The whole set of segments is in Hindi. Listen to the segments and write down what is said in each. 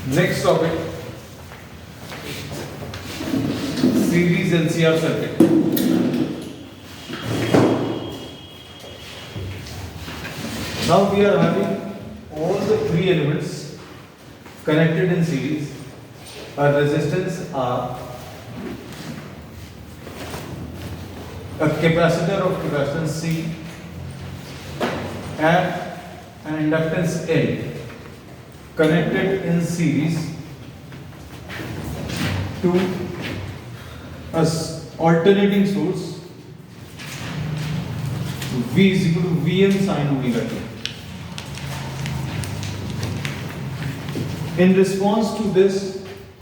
Next topic, series LCR circuit. Now we are having all the three elements connected in series. A resistance R, a capacitor of capacitance C, and an inductance L connected in series to a alternating source V is equal to Vm sin omega t. In response to this,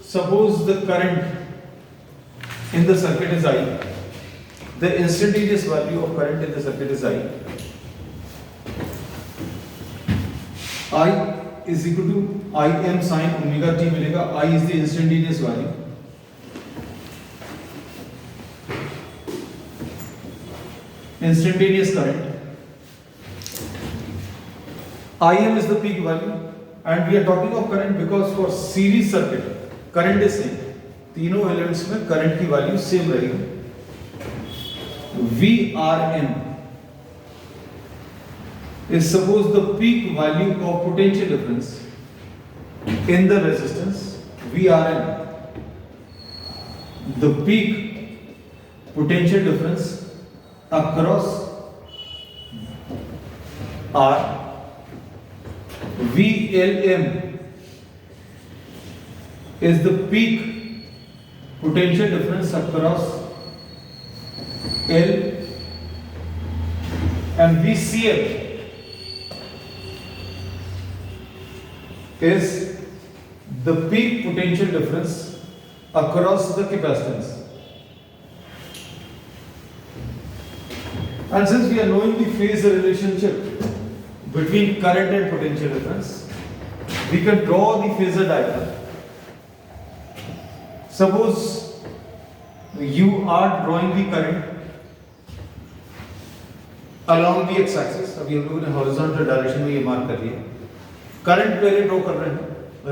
suppose the current in the circuit is I, the instantaneous value of current in the circuit is I is equal to Im sin omega t मिलेगा. I is the instantaneous value. Instantaneous current. Im is the peak value, and we are talking of current because for series circuit current is same. तीनों elements में current की value same रहेगी. Vrm is suppose the peak value of potential difference in the resistance Vrm, the peak potential difference across R. Vlm is the peak potential difference across L, and Vcm is the peak potential difference across the capacitance. And since we are knowing the phasor relationship between current and potential difference, we can draw the phasor diagram. Suppose you are drawing the current along the x-axis. अभी हम लोगों ने horizontal direction में ये मार्क कर लिया. करंट पहले ड्रॉ कर रहे हैं.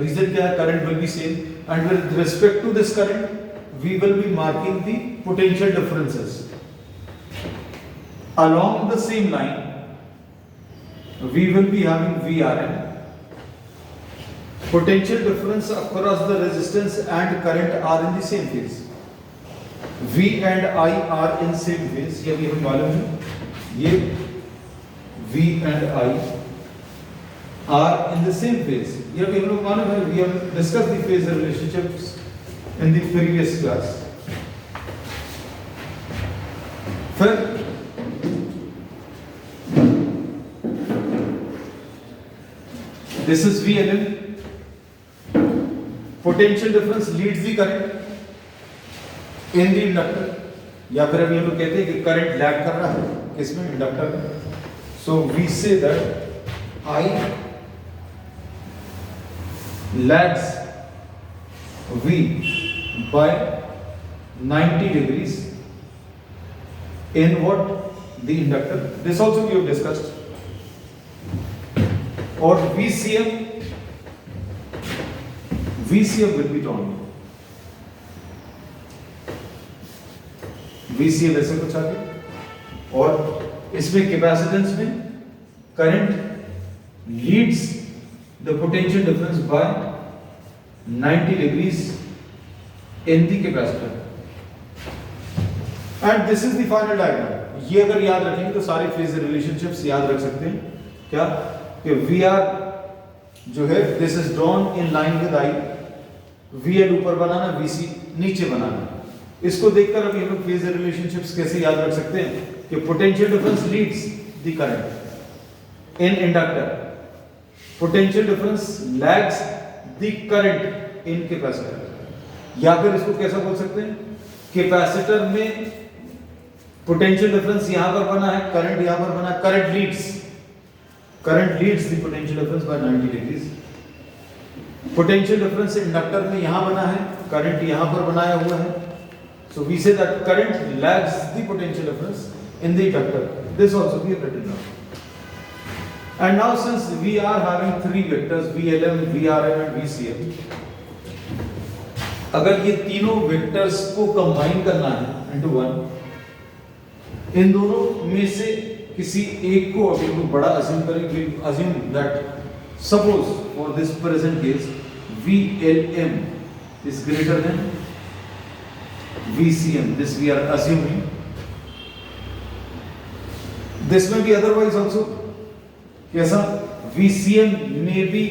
रीजन क्या है? Current will be same, and with respect to this current we will be marking the potential differences along the same line. We will be having Vrm, potential difference across the resistance and current are in the same phase. V and I are in same phase. ये भी हमें मालूम है. ये V and I are in the same phase. ये भी हम लोग मालूम है. We have discussed the phasor relationships in the previous class. फिर this is VLN. Potential difference leads the current in the inductor. या फिर अभी हम लोग कहते हैं कि करंट लैग कर रहा है किसमें? इंडक्टर में. So we say that I lags V by 90 degrees in what? The inductor. This also we have discussed. Or VCM will be drawn. VCM ऐसे कुछ आगे. और इसमें कैपेसिटेंस में current leads the potential difference bye 90 degrees in the capacitor. And this is the final diagram. ये अगर याद रखेंगे तो सारे फेजर रिलेशनशिप्स याद रख सकते हैं. क्या कि VR जो है this is drawn in line with I, VL ऊपर बनाना, VC नीचे बनाना. इसको देखकर अभी हम लोग फेजर रिलेशनशिप्स कैसे याद रख सकते हैं कि potential difference leads the current in inductor, potential difference lags the current in capacitor. या फिर इसको कैसा बोल सकते हैं? कैपेसिटर में पोटेंशियल डिफरेंस यहां पर बना है, करंट यहां पर बना है. Current leads the potential difference bye 90 degrees. Potential difference inductor में यहां बना है, करंट यहां पर बनाया हुआ है. So we say that current lags the potential difference in the inductor. This also we have written down. And now since we are having three vectors VLM, VRM and VCM, अगर ये तीनों वेक्टर्स को कंबाइन करना है into one, इन दोनों में से किसी एक को अगर हम बड़ा assume करेंगे, assume that suppose for this present case VLM is greater than VCM. This we are assuming. This may be otherwise also. कैसा VCM may be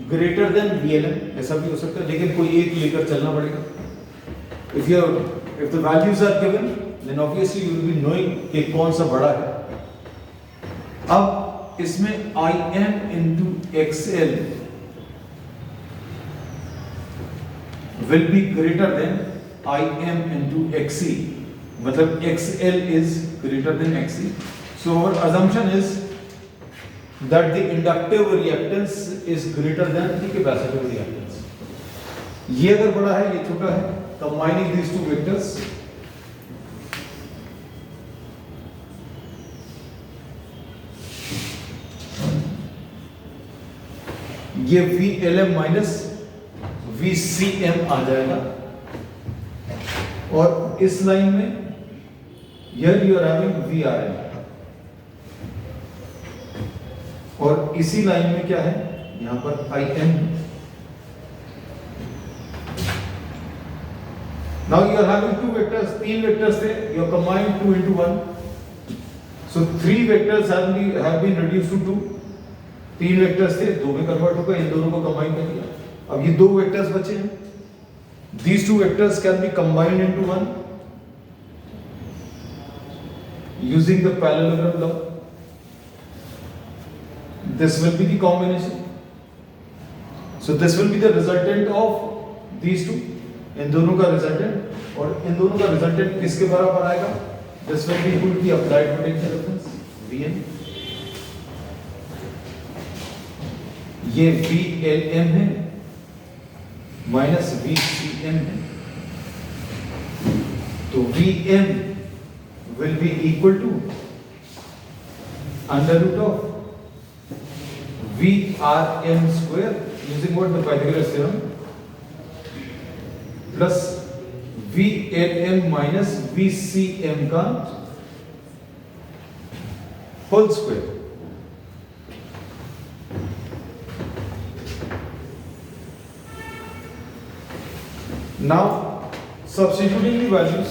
greater than VLM, ऐसा भी हो सकता है, लेकिन कोई एक लेकर चलना पड़ेगा. If the values are given, then obviously you will be knowing कि कौन सा बड़ा है. अब इसमें IM into XL will be greater than IM into XC. मतलब XL is greater than XC. So our assumption is that the inductive reactance is greater than the capacitive reactance. ये अगर बड़ा है, ये छोटा है, combining these two vectors, ये VLM minus VCM आ जाएगा, और इस लाइन में here you are having VRM, और इसी लाइन में क्या है, यहां पर IM. Now you are having two vectors, तीन vectors थे, you are combined 2 into 1. So three vectors have been reduced to 2. तीन vectors थे, दो में कन्वर्ट होकर इन दोनों को कंबाइन कर दिया. अब ये दो vectors बचे हैं. These two vectors can be combined into one using the parallelogram law. This will be the combination. So this will be the resultant of these two. इन दोनों का resultant, और इन दोनों का resultant किसके बराबर आएगा? This will be equal to the applied potential difference Vn. ये VLM है माइनस VCM है, तो Vm will be equal to under root of VRM square using what, the Pythagoras theorem, plus VLM minus VCM का whole square. Now substituting the values,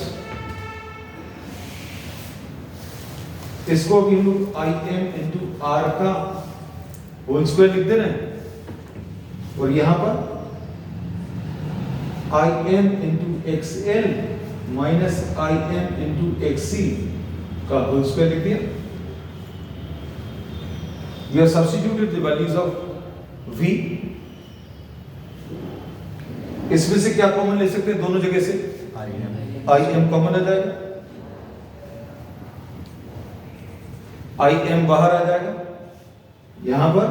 इसको भी हम लोग IM into R का होल स्क्वायर लिख दे रहे हैं, और यहां पर IM into XL minus IM into XC का होल स्क्वायर लिख दिया. We have substituted the values of V. इसमें से क्या कॉमन ले सकते हैं, दोनों जगह से IM कॉमन आ जाएगा, IM बाहर आ जाएगा, यहां पर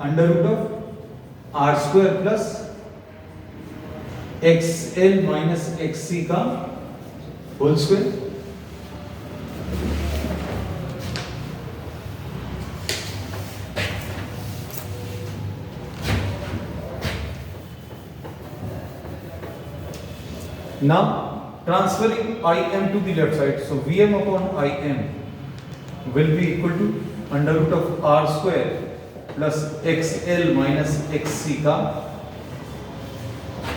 under root of R square plus XL minus XC का whole square. Now transferring IM to the left side, so Vm upon IM will be equal to under root of R square plus XL minus XC का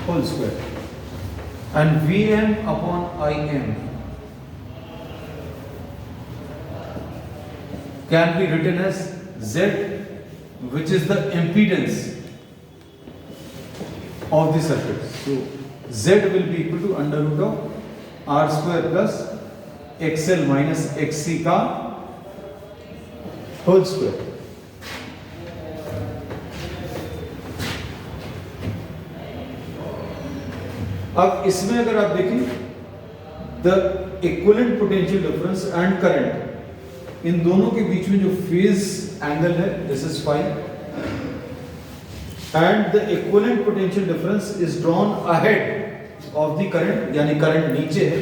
whole square, and Vm upon IM can be written as Z, which is the impedance of the circuit. So Z will be equal to under root of R square plus XL minus XC का whole square. अब इसमें अगर आप देखें, the equivalent potential difference and current, इन दोनों के बीच में जो फेज एंगल है, this is phi, and the equivalent potential difference is drawn ahead of the current, यानी करंट नीचे है.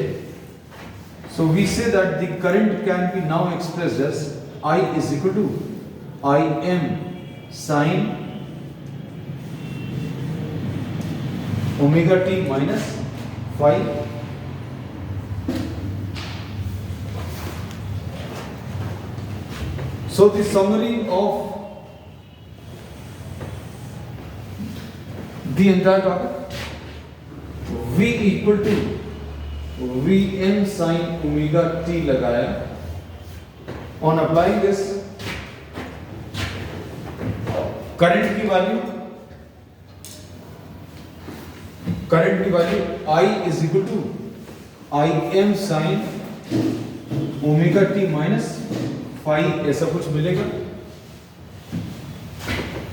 So we say that the current can be now expressed as I is equal to I M sine omega T minus five So the summary of the entire topic, V equal to Vm sin omega t लगाया. On applying this, current की value I is equal to Im sin omega t minus five ऐसा कुछ मिलेगा.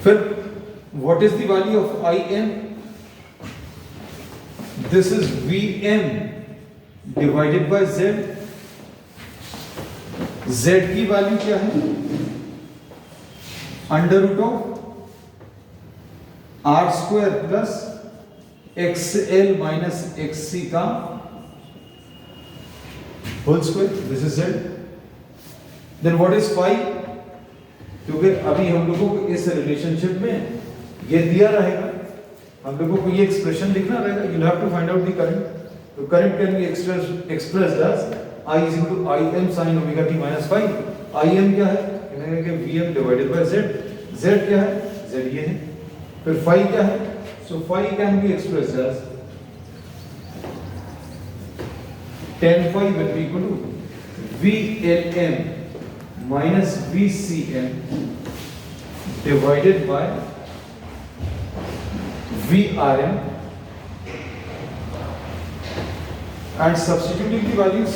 फिर what is the value of I M? This is V M divided by Z. Z की वैल्यू क्या है? Under root of R square plus X L minus X C का whole square. This is Z. Then what is phi? क्योंकि अभी हम लोगों को इस रिलेशनशिप में ये दिया रहेगा, हम लोगों को ये एक्सप्रेशन लिखना रहेगा. You'll have to find out the current. तो current can be expressed as I is equal to Im sin omega t minus phi. Im क्या है? कहेंगे कि Vm divided by Z. Z क्या है? Z ये है. फिर phi क्या है? So phi can be expressed as tan phi will be equal to VLM minus VCM divided by VRM, and substituting the values,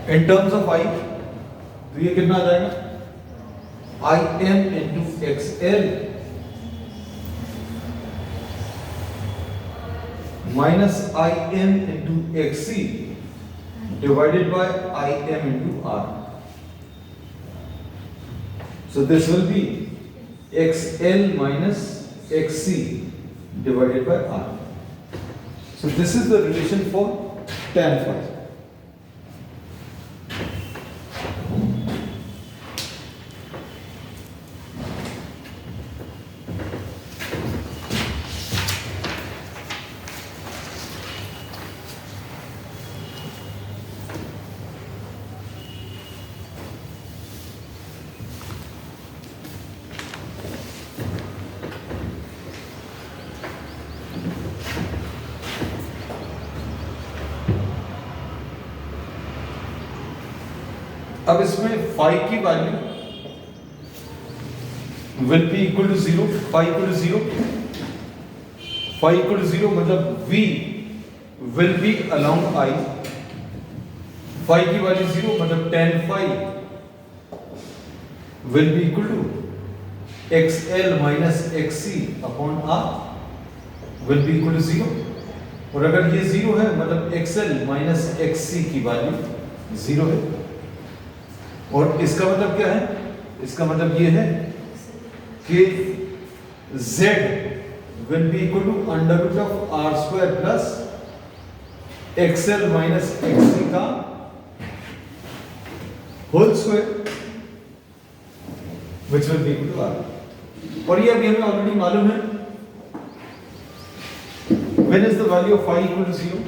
in terms of I, तो ये कितना आ जाएगा? I m into XL minus I m into XC divided by I m into R. So this will be XL minus XC divided by R. So this is the relation for tan phi. अब इसमें फाई की value will be equal to zero. Phi equal to zero, phi equal to zero मतलब v will be along I. Phi की वैल्यू जीरो मतलब tan phi will be equal to XL minus XC upon R will be equal to zero. और अगर ये जीरो है मतलब XL माइनस XC की वैल्यू जीरो है. और इसका मतलब क्या है? इसका मतलब ये है कि Z will be equal to under root of R square plus XL minus XC का whole square which will be equal to R. और ये अभी हमें ऑलरेडी मालूम है. When is the value of phi equal to 0?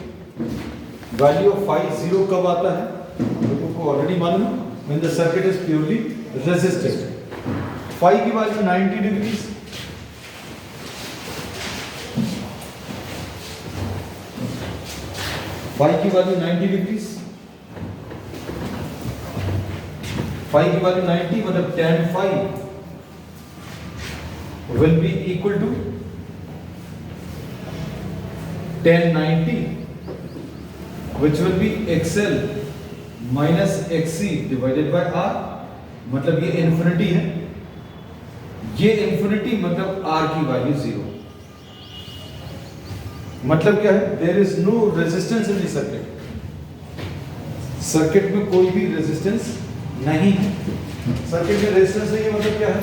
Value of phi 0 कब आता है? हम लोगों को ऑलरेडी मालूम है. When the circuit is purely resistive. Phi की वैल्यू 90 degrees. Phi की वैल्यू 90 degrees. Phi की वैल्यू 90 मतलब tan phi will be equal to tan 90 which will be XL minus XC divided by R. मतलब ये इन्फिनिटी है. ये इन्फिनिटी मतलब R की वैल्यू जीरो. मतलब क्या है? There is no resistance in the circuit. Circuit में कोई भी रेजिस्टेंस नहीं है. सर्किट में रेजिस्टेंस नहीं है मतलब क्या है?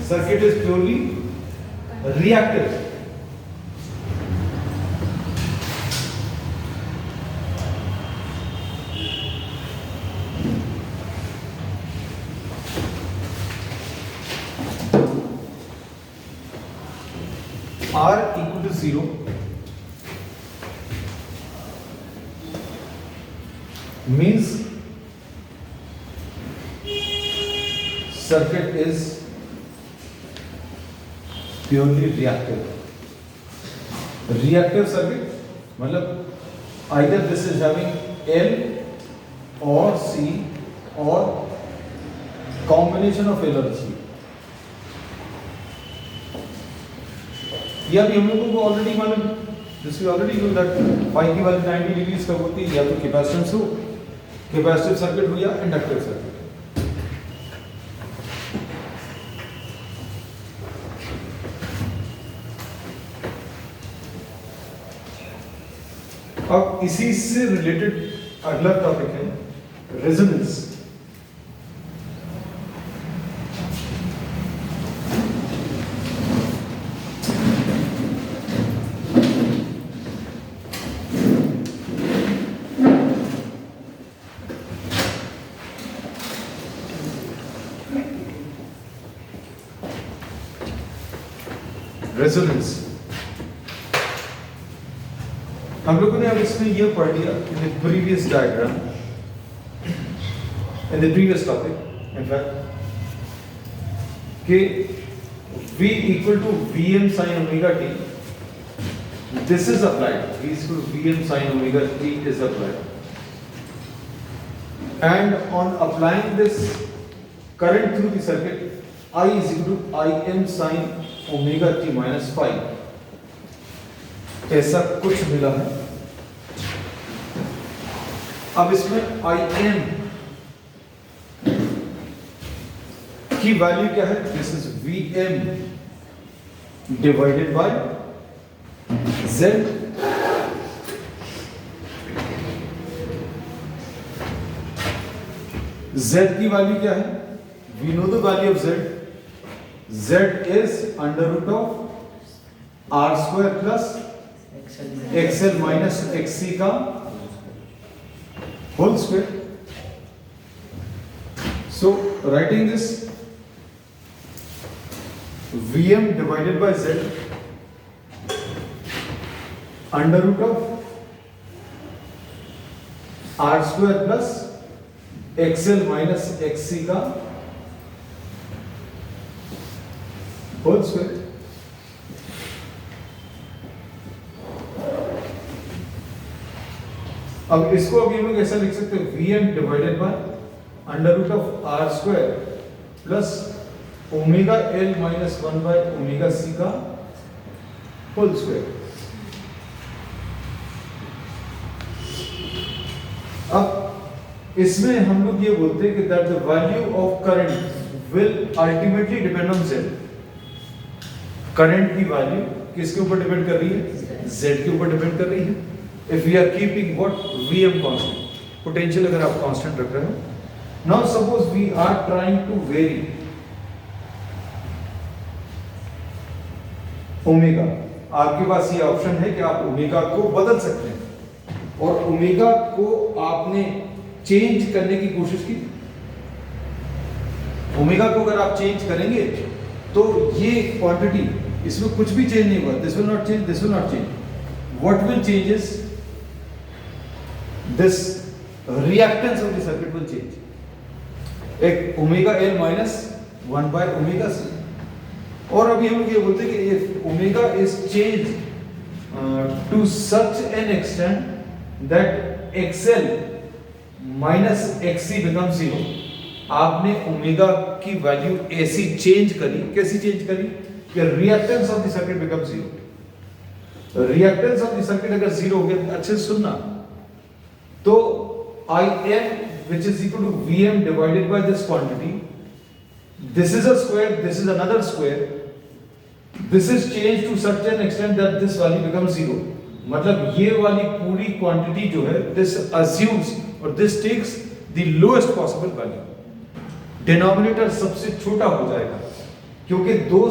Circuit is purely reactive. R equal to 0 means circuit is purely reactive. Reactive circuit मतलब either this is having L or C or combination of L और C. ये अभी हम लोगों को ऑलरेडी मालूम, this we already know that phi की वैल्यू 90 डिग्री कब होती है, या तो कैपेसिटेंस हो, कैपेसिटिव सर्किट हो या इंडक्टिव सर्किट। अब इसी से रिलेटेड अगला टॉपिक है रेजोनेंस। रेजोनेंस हम लोगों ने अब इसमें यह पढ़ लिया in the previous diagram, in the previous topic in fact कि V equal to Vm sin omega t, this is applied, V is equal to Vm sin omega t is applied, and on applying this current through the circuit I is equal to Im sin omega t minus phi, ऐसा कुछ मिला है। अब इसमें Im की वैल्यू क्या है? This is Vm divided by Z। Z की वैल्यू क्या है? We know the value of Z। Z is under root of R square plus XL minus XC का whole square. So writing this Vm divided by Z under root of R square plus XL minus XC का होल स्क्वायर। अब इसको अभी हम लोग ऐसा लिख सकते हैं Vm divided by under root of R square plus omega L minus 1 by omega C का होल स्क्वायर। अब इसमें हम लोग ये बोलते हैं कि that the value of current will ultimately depend on Z। Current की वैल्यू किसके ऊपर डिपेंड कर रही है? Z के ऊपर डिपेंड कर रही है। If we are keeping what Vm constant, potential अगर आप constant रख रहे हो, now suppose we are trying to vary omega, आपके पास ये ऑप्शन है कि आप ओमेगा को बदल सकते हैं, और ओमेगा को आपने चेंज करने की कोशिश की। ओमेगा को अगर आप चेंज करेंगे तो ये क्वांटिटी, इसमें कुछ भी चेंज नहीं हुआ, this will not change, this will not change. What will change is this reactance of the circuit will change. एक omega L minus 1 by omega C। और अभी हम ये बोलते हैं कि if omega is changed to such an extent that XL minus XC becomes 0, आपने ओमेगा की वैल्यू ऐसी चेंज करी, कैसी चेंज करी कि reactance of the circuit becomes 0। Reactance of the circuit अगर 0 हो गया, अच्छे से सुनना, तो Im which is equal to Vm divided by this quantity, this is a square, this is another square, this is changed to such an extent that this value becomes 0। मतलब ये वाली पूरी क्वांटिटी जो है, this assumes or this takes the lowest possible value। Denominator सबसे छोटा हो जाएगा, क्योंकि दो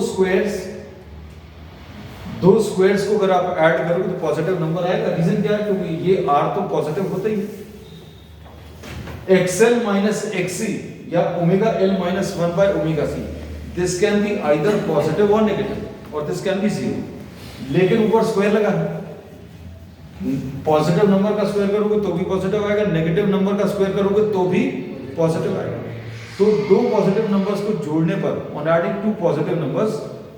स्क्वायर्स को अगर आप ऐड करोगे तो पॉजिटिव नंबर आएगा। रीजन क्या है? क्योंकि ये r तो पॉजिटिव होता ही है। xl माइनस xc या omega l minus 1 by omega c, this can be either positive और नेगेटिव, और दिस कैन बी जीरो। लेकिन ऊपर स्क्वायर लगा है, पॉजिटिव नंबर का स्क्वायर करोगे तो भी पॉजिटिव आएगा, नेगेटिव नंबर का स्क्वायर करोगे तो भी पॉजिटिव आएगा। तो दो पॉजिटिव नंबर्स को जोड़ने पर, on adding to positive numbers,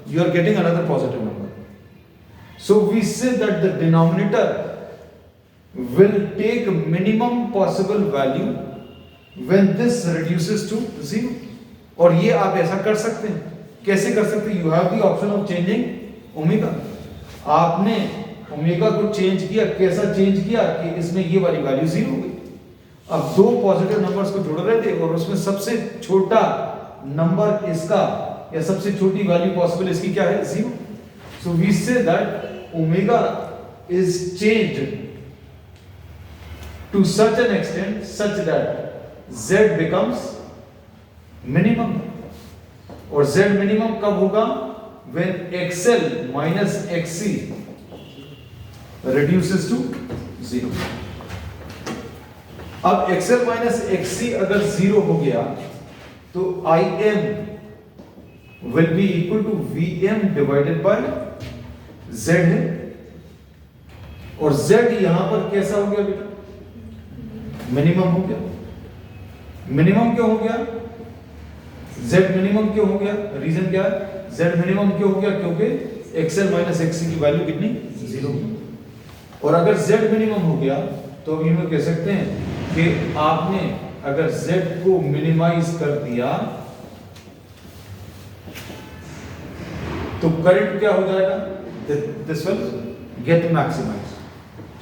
you are getting another positive number. So we say that the denominator will take minimum possible value when this reduces to 0. और ये आप ऐसा कर सकते हैं। कैसे कर सकते हैं? You have the option of changing omega. आपने ओमेगा को चेंज किया, कैसा चेंज किया कि इसमें ये वाली वैल्यू 0 हो गई। अब दो पॉजिटिव नंबर्स को जोड़ रहे थे और उसमें सबसे छोटा नंबर इसका या सबसे छोटी वैल्यू पॉसिबल इसकी क्या है? 0. So we say that omega is changed to such an extent such that z becomes minimum. और z minimum कब होगा? When xl minus xc reduces to 0. अब xl minus xc अगर 0 हो गया तो im will be equal to vm divided by z है। और z यहां पर कैसा हो गया बेटा? मिनिमम हो गया। मिनिमम क्यों हो गया? z मिनिमम क्यों हो गया? रीजन क्या है? z मिनिमम क्यों हो गया? क्योंकि xl माइनस xc की वैल्यू कितनी? 0। और अगर z मिनिमम हो गया तो अब हम कह सकते हैं कि आपने अगर z को मिनिमाइज कर दिया तो करंट क्या हो जाएगा? This will get maximized.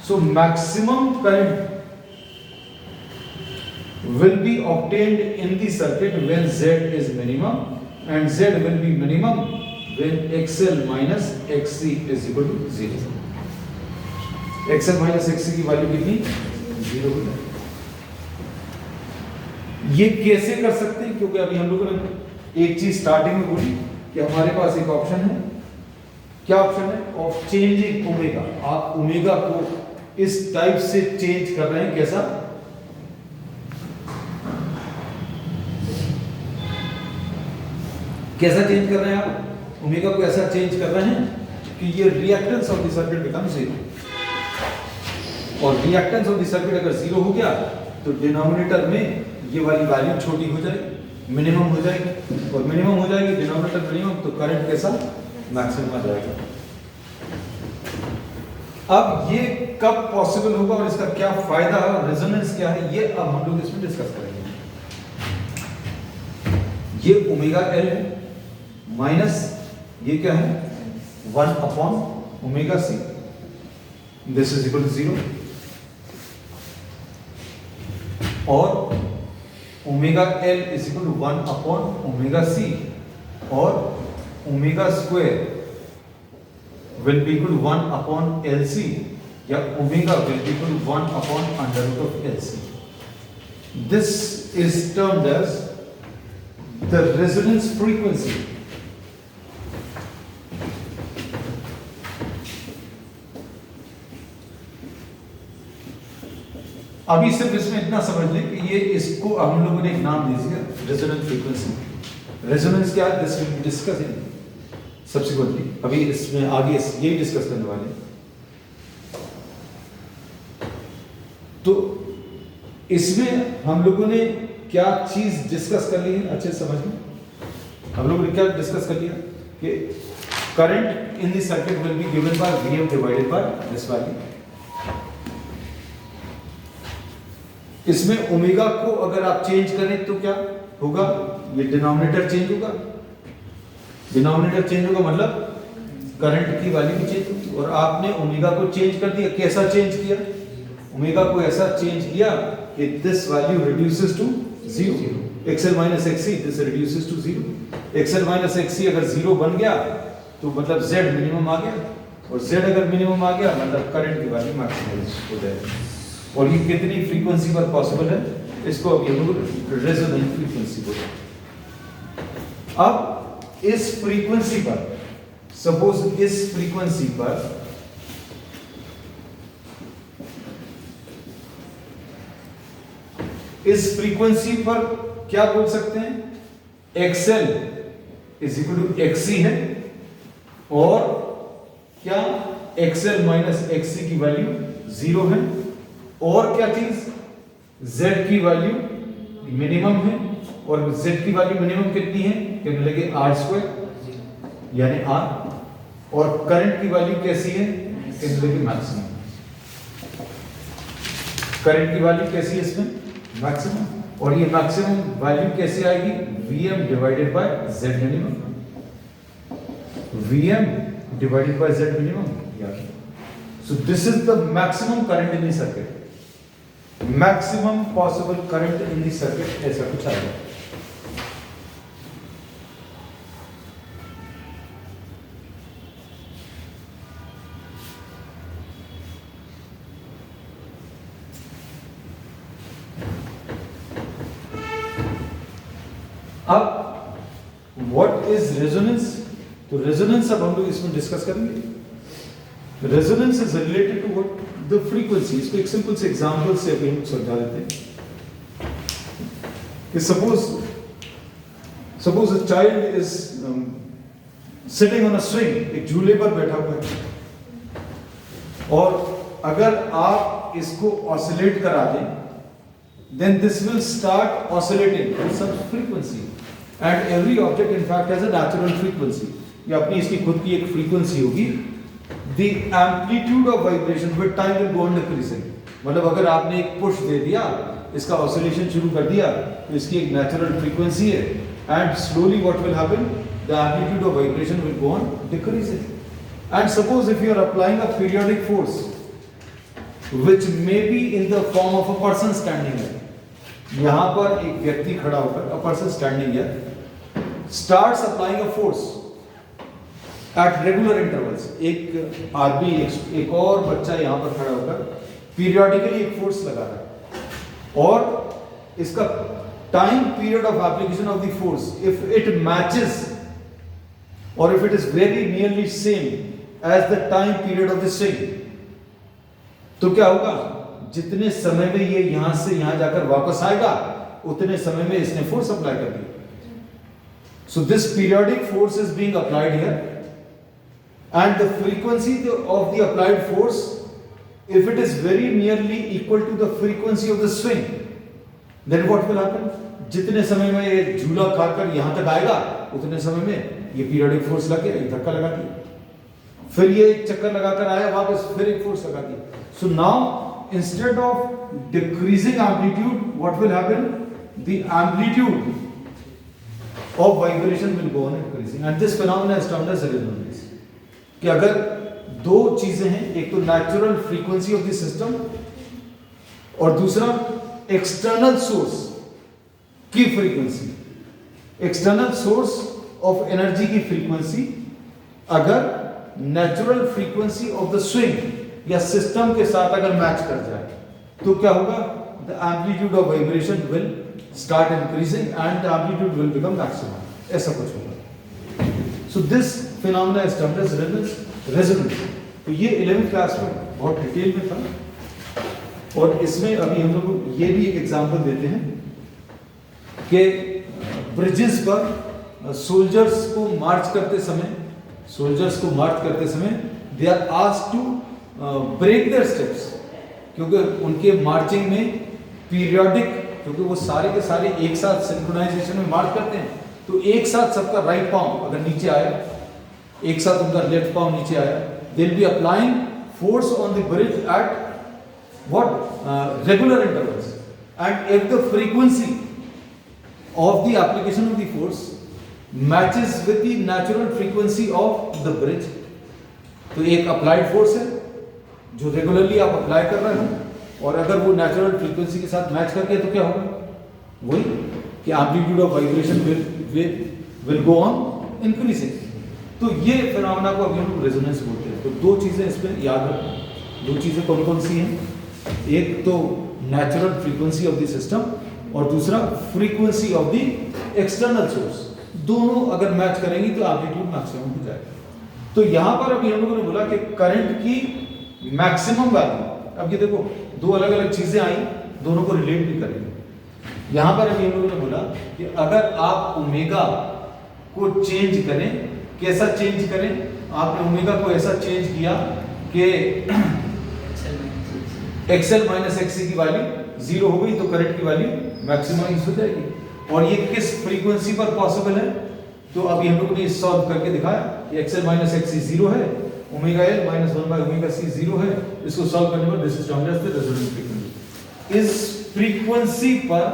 So maximum current will be obtained in the circuit when Z is minimum, and Z will be minimum when XL minus XC is equal to 0. XL minus XC की वैल्यू कितनी? 0 हो जाएगी। ये कैसे कर सकते हैं? क्योंकि अभी हम लोगों ने एक चीज स्टार्टिंग में बोली कि हमारे पास एक ऑप्शन है। क्या ऑप्शन है? Of changing omega. आप ओमेगा को इस टाइप से चेंज कर रहे हैं। कैसा? कैसा चेंज कर रहे हैं आप? ओमेगा को ऐसा चेंज कर रहे हैं कि ये reactance of the circuit become 0। और रिएक्टेंस ऑफ द सर्किट अगर 0 हो गया तो डिनोमिनेटर में ये वाली वैल्यू छोटी हो जाएगी, मिनिमम हो जाएगी। और मिनिमम हो जाएगी, डिनोमिनेटर मिनिमम, तो करंट कैसा? मैक्सिमम आ जाएगा। अब ये कब पॉसिबल होगा और इसका क्या फायदा है, रेजोनेंस क्या है, ये अब हम लोग इसमें डिस्कस करेंगे। ये ओमेगा एल है माइनस ये क्या है? 1 upon omega C, this is equal to 0। और omega L is equal to 1 upon omega C, और omega square will be equal to 1 upon LC, या omega will be equal to 1 upon under root of LC. This is termed as the resonance frequency. अभी सिर्फ इसमें इतना समझ लें कि ये इसको हम लोगों ने एक नाम दे दिया, रेजोनेंस फ्रीक्वेंसी। रेजोनेंस क्या है? This will be discussed subsequently. अभी इसमें आगे यही डिस्कस करने वाले हैं। तो इसमें हम लोगों ने क्या चीज डिस्कस कर ली है? अच्छे समझ में हम लोगों ने क्या डिस्कस कर लिया कि current in the circuit will be given by Vm divided by this value. इसमें ओमेगा को अगर आप चेंज करें तो क्या होगा? ये डिनोमिनेटर चेंज होगा। डिनोमिनेटर चेंज होगा मतलब करंट की वैल्यू भी चेंज होगी। और आपने ओमेगा को चेंज कर दिया। कैसा चेंज किया? ओमेगा को ऐसा चेंज किया कि this value reduces to 0। XL minus XC, this reduces to 0। XL minus XC अगर 0 बन गया तो मतलब Z मिनिमम आ गया, और Z अगर मिनिमम आ गया मतलब करंट की वैल्यू मैक्सिमाइज हो जाएगी। और ये कितनी फ्रीक्वेंसी पर पॉसिबल है? इसको अब हम लोग रेजोनेंस फ्रीक्वेंसी बोलते हैं। अब इस फ्रीक्वेंसी पर, सपोज इस फ्रीक्वेंसी पर क्या बोल सकते हैं, XL is equal to XC है, और क्या XL माइनस XC की वैल्यू 0 है, और क्या चीज Z की वैल्यू मिनिमम है, और Z की वैल्यू मिनिमम कितनी है, क्या मिलेगी R² यानी R, और करंट की वैल्यू कैसी है, क्या मिलेगी मैक्सिमम। करंट की वैल्यू कैसी है इसमें, मैक्सिमम, और ये मैक्सिमम वैल्यू कैसे आएगी, Vm divided by Z minimum, Vm divided by Z minimum. Yeah. So this is the maximum current in the circuit. Maximum possible current in the circuit ऐसा कुछ आएगा। अब what is resonance? तो रेजोनेंस अब हम लोग इसमें डिस्कस करेंगे। Resonance is related to what, the frequency. इसको एक सिंपल से एग्जांपल से अभी हम समझा देते हैं कि suppose a child is sitting on a swing, एक झूले पर बैठा हुआ है, और अगर आप इसको ऑसिलेट करा दें, then this will start oscillating with some frequency, and every object in fact has a natural frequency. ये अपनी इसकी खुद की एक फ्रीक्वेंसी होगी। The amplitude of vibration with time will go on decreasing. मतलब अगर आपने एक पुश दे दिया, इसका ऑसिलेशन शुरू कर दिया, तो इसकी एक नेचुरल फ्रीक्वेंसी है, and slowly what will happen, the amplitude of vibration will go on decreasing. And suppose if you are applying a periodic force which may be in the form of a person standing there, यहाँ पर एक व्यक्ति खड़ा होकर, a person standing here starts applying a force at regular intervals, एक आदमी एक और बच्चा यहाँ पर खड़ा होकर पीरियडिकली एक फोर्स लगा रहा है, और इसका time period of application of the force, if it matches और if it is very nearly same as the time period of the swing, तो क्या होगा, जितने समय में ये यहां से यहां जाकर वापस आएगा, उतने समय में इसने फोर्स अप्लाई कर दिया। So this periodic force is being applied here, and the frequency of the applied force, if it is very nearly equal to the frequency of the swing, then what will happen, जितने समय में ये झूला खाकर यहां तक आएगा, उतने समय में ये पीरियडिक फोर्स लगे, एक धक्का लगा दिया, फिर ये एक चक्कर लगाकर आया वापस, फिर एक फोर्स लगा दिया। So now instead of decreasing amplitude, what will happen, the amplitude of vibration will go on increasing, and this phenomenon is termed as resonance। कि अगर दो चीजें हैं, एक तो natural frequency of the system, और दूसरा एक्सटर्नल सोर्स की frequency, external source of energy की फ्रीक्वेंसी अगर natural frequency of the swing या सिस्टम के साथ अगर मैच कर जाए, तो क्या होगा, the amplitude of vibration will start increasing and the amplitude will become maximum, ऐसा कुछ होगा। So this phenomena is termed as resonance. तो ये 11th क्लास में बहुत डिटेल में था, और इसमें अभी हम लोग ये भी एक एग्जांपल देते हैं कि ब्रिजेस पर सोल्जर्स को मार्च करते समय they are asked to break their steps, क्योंकि उनके मार्चिंग में पीरियोडिक, क्योंकि वो सारे के सारे एक साथ सिंक्रोनाइजेशन में मार्च करते हैं, तो एक साथ सबका राइट पांव अगर नीचे आया, एक साथ उनका लेफ्ट पांव नीचे आया, they will be applying force on the bridge at what regular intervals, and if the frequency of the application of the force matches with the natural frequency of the bridge, तो एक अप्लाइड फोर्स है जो रेगुलरली आप अप्लाई कर रहे हो, और अगर वो नेचुरल फ्रीक्वेंसी के साथ मैच करके, तो क्या होगा, वही कि amplitude of vibration will go on increasing. तो ये फिनोमेना को अभी हम लोग रेजोनेंस बोलते हैं। तो दो चीजें इसमें याद रखना, दो चीजें कौन कौन सी हैं, एक तो natural frequency of the system, और दूसरा frequency of the external source, दोनों अगर मैच करेंगी तो एम्पलीट्यूड मैक्सिमम हो जाएगा। तो यहां पर अभी हम लोगों ने बोला कि करंट की मैक्सिमम वैल्यू, अब ये देखो दो अलग अलग चीजें आई, दोनों को रिलेट भी करेंगे। यहां पर अभी हम लोगों ने बोला कि अगर आप ओमेगा को चेंज करें, कैसा चेंज करें, आपने ओमेगा को ऐसा चेंज किया कि एक्सएल माइनस एक्सी की वैल्यू 0 हो गई तो करंट की वैल्यू मैक्सिमाइज हो जाएगी। और ये किस फ्रीक्वेंसी पर पॉसिबल है? तो अभी हम लोगों ने सॉल्व करके दिखाया कि एक्सएल माइनस एक्सी 0 है, omega L minus 1 by omega C 0 है। इसको सॉल्व करने पर this is termed as the resonant frequency. इस फ्रीक्वेंसी पर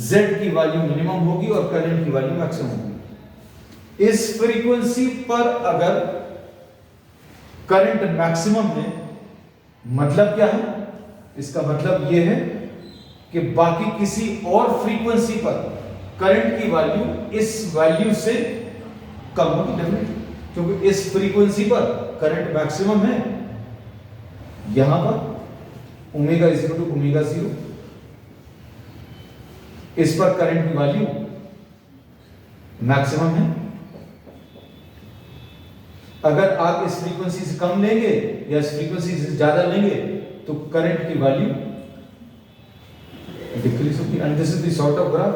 z की वैल्यू मिनिमम होगी और करंट की वैल्यू मैक्सिमम होगी। इस फ्रीक्वेंसी पर अगर करंट मैक्सिमम है, मतलब क्या है? इसका मतलब यह है कि बाकी किसी और फ्रीक्वेंसी पर करंट की वैल्यू इस वैल्यू से कम होगी डेफिनेटली, क्योंकि इस फ्रीक्वेंसी पर करंट मैक्सिमम है। यहां पर omega is equal to omega 0, इस पर करंट की वैल्यू मैक्सिमम है। अगर आप इस फ्रीक्वेंसी से कम लेंगे या इस फ्रीक्वेंसी से ज्यादा लेंगे तो करंट की वैल्यू डिक्रीज होगी। And this is the sort of graph.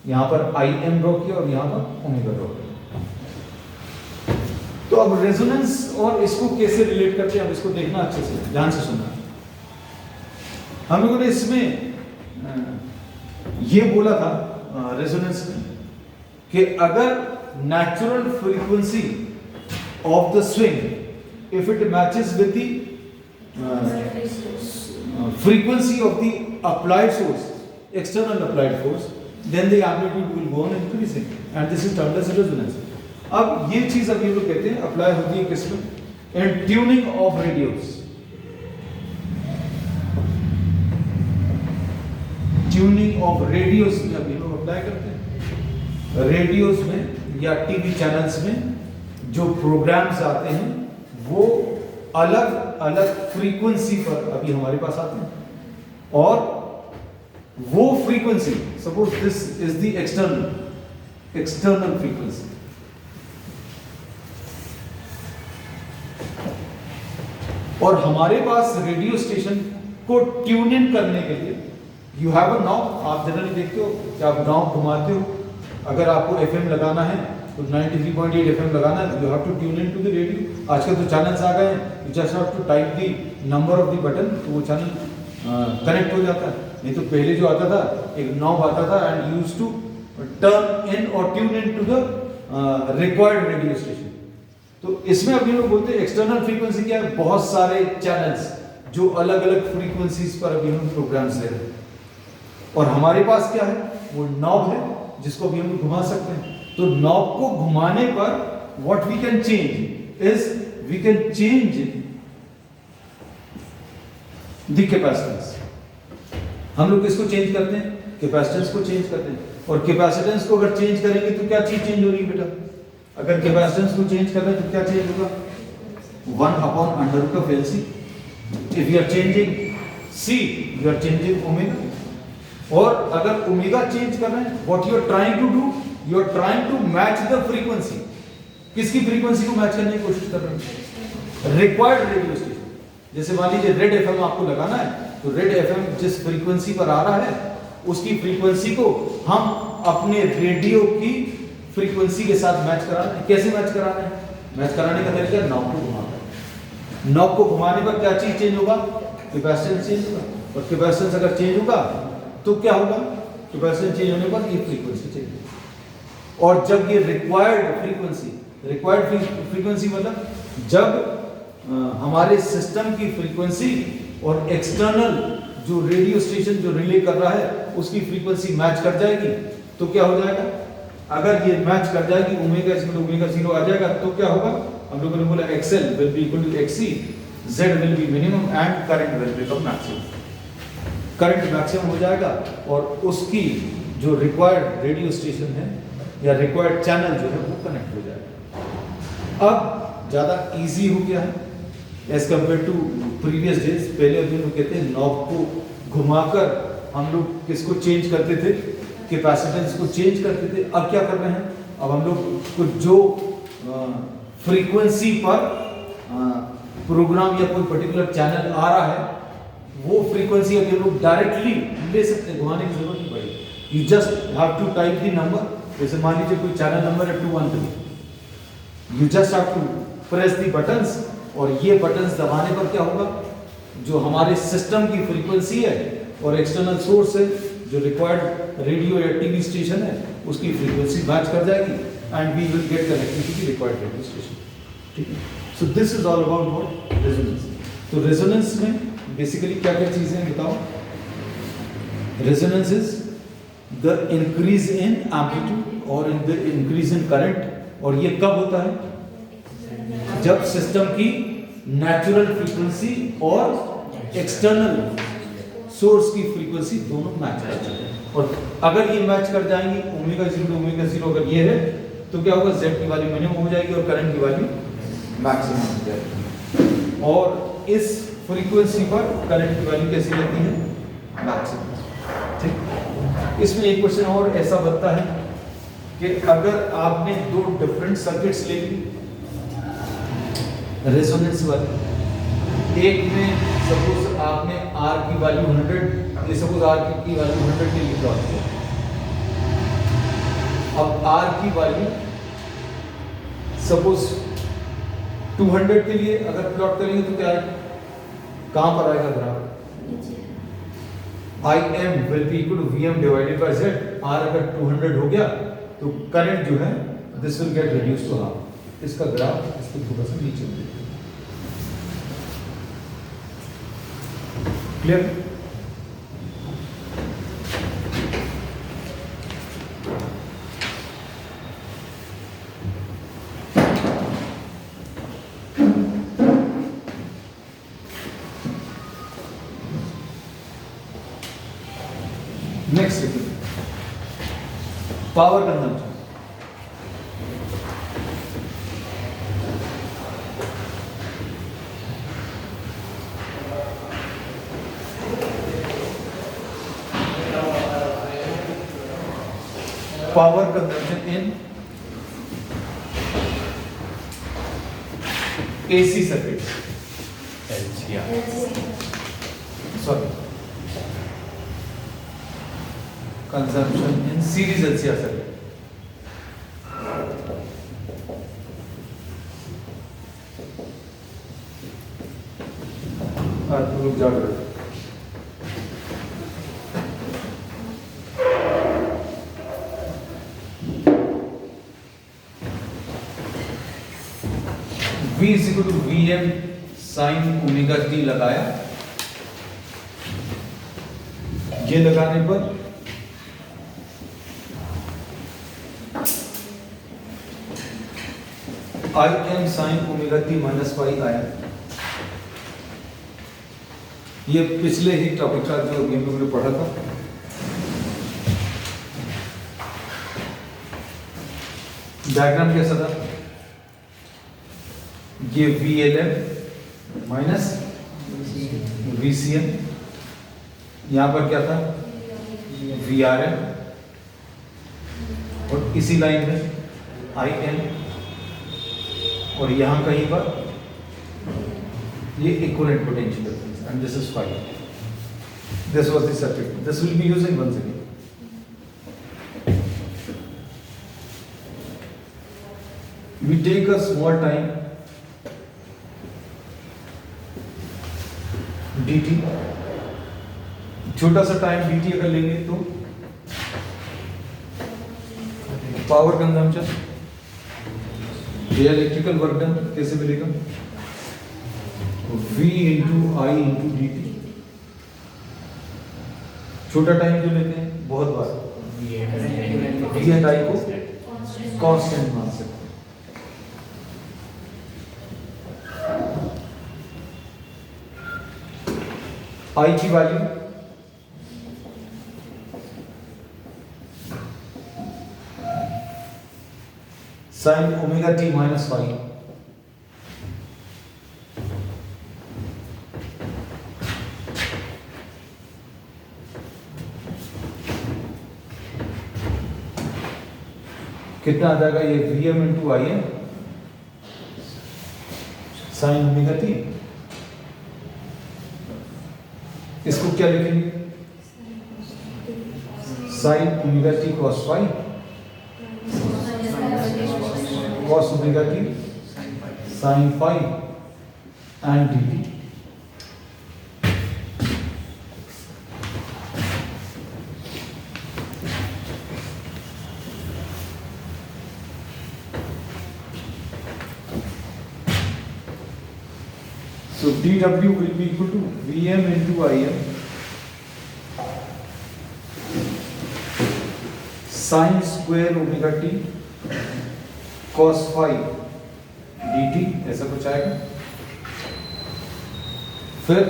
यहां पर आई एम ड्रॉ किया और यहां पर ओमेगा ड्रॉ किया। तो अब रेजोनेंस और इसको कैसे रिलेट करते हैं, अब इसको देखना अच्छे से, ध्यान से सुनना। हम लोगों ने इसमें ये बोला था रेजोनेंस में कि अगर natural frequency of the swing if it matches with the frequency of the applied source, external applied force, then the amplitude will go on increasing and this is termed as resonance. अब ये चीज अभी लोग कहते हैं अप्लाई होती है किसमें? In tuning of radios. Tuning of radios में अभी लोग अप्लाई करते हैं। रेडियोस में या टीवी चैनल्स में जो प्रोग्राम्स आते हैं वो अलग अलग फ्रीक्वेंसी पर अभी हमारे पास आते हैं और वो frequency, suppose this is the external frequency, और हमारे पास रेडियो स्टेशन को ट्यून इन करने के लिए यू हैव अ नॉब। आप जनरली देखते हो कि आप नॉब घुमाते हो, अगर आपको एफएम लगाना है तो 93.8 एफएम लगाना है, you have to tune in to the radio. आजकल तो चैनल्स आ गए हैं, you just have to type the number of the button, तो वो चैनल कनेक्ट हो जाता है। नहीं तो पहले जो आता था एक नॉब आता था and used to turn in और tune in to the required radio station. तो इसमें अभी लोग बोलते हैं एक्सटर्नल फ्रीक्वेंसी क्या है? बहुत सारे चैनल्स जो अलग अलग फ्रीक्वेंसीज पर अभी हम प्रोग्राम्स ले रहे हैं, और हमारे पास क्या है? वो नॉब है जिसको भी हम घुमा सकते हैं। तो नॉब को घुमाने पर what we can change is we can change the capacitance. हम लोग किसको चेंज करते हैं? कैपेसिटेंस को चेंज करते हैं। और कैपेसिटेंस को अगर चेंज करेंगे तो क्या चीज चेंज हो रही है बेटा? अगर कैपेसिटेंस को चेंज कर रहे हैं तो क्या चेंज होगा? 1/√LC। If you are changing C, you are changing omega. और अगर ओमेगा चेंज कर रहे हैं, what you are trying to do, you are trying to match the frequency. किसकी फ्रीक्वेंसी को मैच करने की कोशिश कर रहे हैं? Required radio station. जैसे मान लीजिए रेड एफएम आपको लगाना है, तो रेड एफएम जिस फ्रीक्वेंसी पर आ रहा है उसकी फ्रीक्वेंसी को हम अपने रेडियो की फ्रीक्वेंसी के साथ मैच करा रहे हैं। कैसे मैच करा रहे हैं? मैच कराने का तरीका नॉब को घुमाकर। नॉब को घुमाने पर क्या चीज चेंज होगा? कैपेसिटेंस चेंज होगा। और कैपेसिटेंस अगर चेंज होगा तो क्या होगा? कैपेसिटेंस चेंज होने पर ये फ्रीक्वेंसी चेंज होगी। और जब ये रिक्वायर्ड फ्रीक्वेंसी मतलब जब हमारे सिस्टम की फ्रीक्वेंसी और एक्सटर्नल जो रेडियो स्टेशन जो रिले कर रहा है उसकी फ्रीक्वेंसी मैच कर जाएगी, तो क्या हो जाएगा? अगर ये मैच कर जाएगी, ओमेगा इक्वल टू ओमेगा 0 आ जाएगा, तो क्या होगा? हम लोगों ने बोला XL will be equal to XC, Z will be minimum and current will become maximum. Current maximum हो जाएगा और उसकी जो रिक्वायर्ड रेडियो स्टेशन है या रिक्वायर्ड चैनल जो है वो कनेक्ट हो जाएगा। अब ज़्यादा इजी हो गया है as compare to previous days. पहले अभी लोग कहते हैं नॉब को घुमाकर हम लोग किसको चेंज करते थे? कैपेसिटेंस को चेंज करते थे। अब क्या कर रहे हैं, अब हम लोग कुछ जो फ्रीक्वेंसी पर प्रोग्राम या कोई पर्टिकुलर चैनल आ रहा है वो फ्रीक्वेंसी अभी हम लोग डायरेक्टली ले सकते हैं, घुमाने की जरूरत नहीं पड़ेगी। You just have to type the number, जैसे मान लीजिए कोई चैनल नंबर है 213, you just have to press the buttons, और ये बटन्स दबाने पर क्या होगा, जो हमारे सिस्टम की फ्रीक्वेंसी है और एक्सटर्नल सोर्स है जो रिक्वायर्ड रेडियो या टीवी स्टेशन है उसकी फ्रीक्वेंसी मैच कर जाएगी and we will get connectivity to the required radio station. ठीक है, so this is all about what resonance. तो रेजोनेंस में बेसिकली क्या क्या चीजें हैं बताओ। Resonance is the increase in amplitude और in the increase in current, और ये कब होता है, जब सिस्टम की नेचुरल फ्रीक्वेंसी और एक्सटर्नल सोर्स की फ्रीक्वेंसी दोनों मैच कर जाए। और अगर ये मैच कर जाएंगी ओमेगा 0 to ओमेगा 0 अगर ये है तो क्या होगा, Z की वैल्यू मिनिमम हो जाएगी और करंट की वैल्यू मैक्सिमम हो जाएगी। और इस फ्रीक्वेंसी पर करंट की वैल्यू कैसी रहती है, मैक्सिमम। ठीक, इसमें एक क्वेश्चन और ऐसा बनता है कि अगर आपने दो डिफरेंट सर्किट्स ले ली रेजोनेंस वाली, एक में सपोज आपने R की वैल्यू 100, ये सपोज R की वैल्यू 100 के लिए प्लॉट किया। अब R की वैल्यू सपोज 200 के लिए अगर प्लॉट करेंगे तो क्या है, कहां पर आएगा graph, Im will be equal to Vm divided by Z। R अगर 200 हो गया तो करंट जो है this will get reduce to half. इसका ग्राफ इसको थोड़ा सा नीचे हो जाएगा। Clear? Next power consumption. Power consumption in AC circuits. Sorry. Consumption in series LCR circuit. आप लोग जाग रहे हो। V is equal to Vm sin omega t लगाया, ये लगाने पर Im sin omega t minus pi आया। ये पिछले ही टॉपिक का जो अभी हमने पढ़ा था। डायग्राम कैसा था, ये VLM माइनस VCM, यहां पर क्या था VRM, और इसी लाइन में IM, और यहां कहीं पर ये equivalent potential difference, and this is 5। This was the circuit, this will be using once again. We take a small time dt, छोटा सा टाइम dt अगर लेंगे तो पावर कंजम्पशन या इलेक्ट्रिकल वर्क डन कैसे मिलेगा, V इंटू आई इंटू डी टी। छोटा टाइम जो लेते हैं बहुत बार V एंड आई को कांस्टेंट मान सकते हैं। आई की value sine omega T minus five, कितना आ जाएगा ये Vm into I M sine omega T. इसको क्या लिखेंगे? Sine omega T cos phi, cos omega T sine phi and D T. So dW will be equal to Vm into Im sin square omega t cos phi dt, ऐसा कुछ आएगा। फिर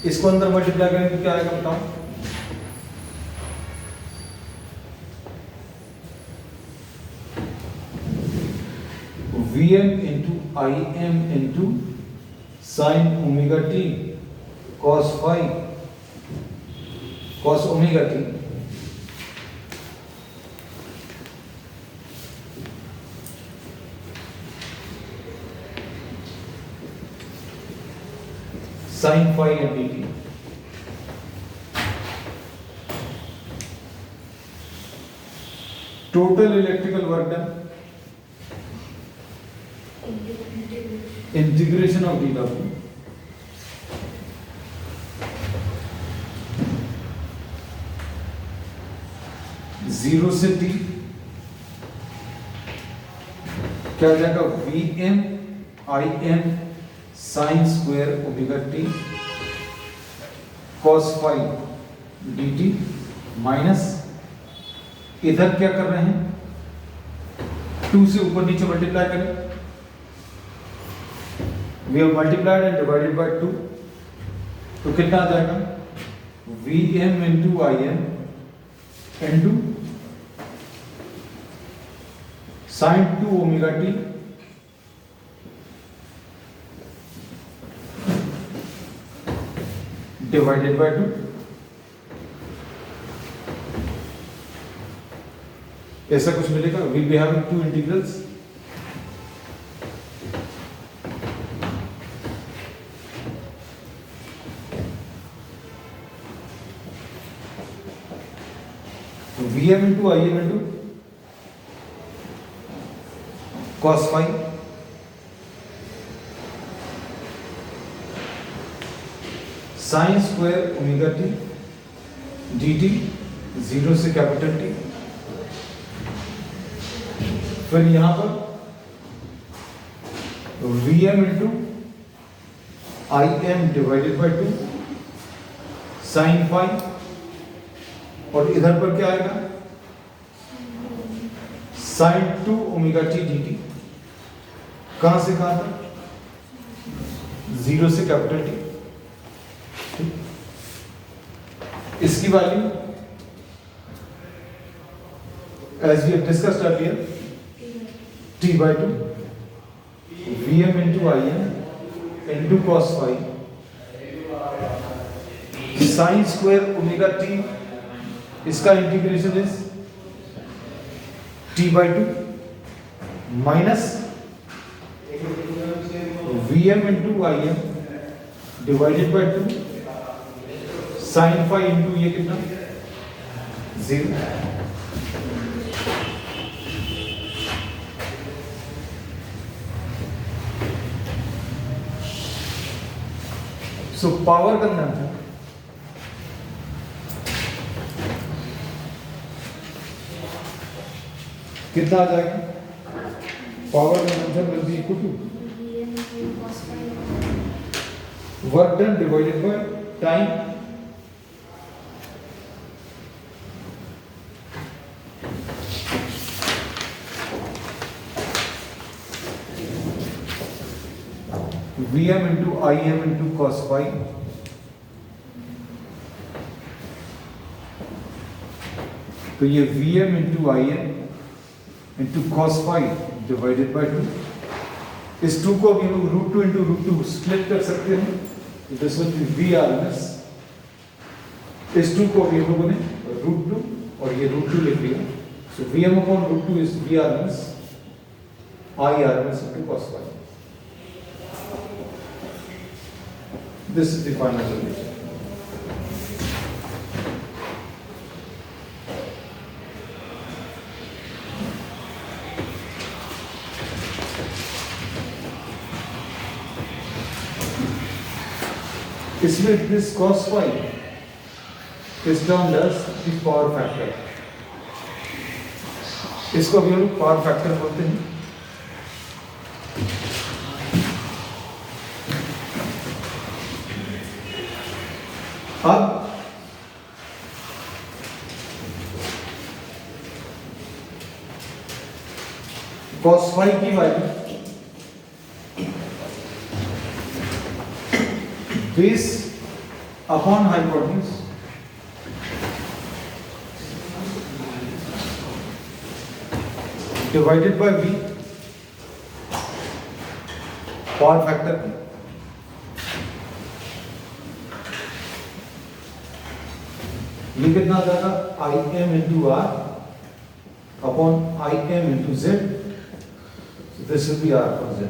इसको अंदर मल्टीप्लाई करेंगे तो क्या आएगा बताओ? Vm into Im into sin omega t cos phi cos omega t sin phi and dt। total electrical work done, integration of dW zero से t क्या हो जाएगा? Vm Im sine square omega T cos phi dt minus इधर क्या कर रहे हैं? 2 से ऊपर नीचे मल्टीप्लाई करें। We have multiplied and divided by 2, तो कितना आ जाएगा? Vm into Im into sin 2 omega t divided by 2। ऐसा कुछ मिलेगा। We'll be having two integrals। Vm into Im into cos phi sin square omega t dt zero से कैपिटल टी। फिर यहां पर Vm into Im divided by 2 sin phi, और इधर पर क्या आएगा? sin 2 omega T dt। कहां से कहां तक? जीरो से कैपिटल टी। इसकी value as we have discussed earlier t by 2 Vm into Im into cos phi sin square omega t, इसका integration is t by 2 minus Vm into Im divided by 2 sin phi into ये कितना? 0। सो पावर कंजम्पशन कितना आ जाएगा? Power consumption will be equal to work done divided by time. Vm into Im into cos phi तो ये Vm into Im into cos phi divided by 2। इस 2 को भी हम लोग √2 into √2 स्प्लिट कर सकते हैं। This will B Vrms। इस 2 को भी हम लोगों ने √2 और ये √2 लिख लिया। So Vm upon root 2 is Vrms, IRMS into cos phi. This is the final relation. इसमें this cos phi is termed as the power factor. इसको भी हम लोग पावर फैक्टर बोलते हैं. अब cos phi की value base upon hypotenuse divided by v power factor की. ये कितना आ जाएगा im into r upon im into z. So this will be r upon z.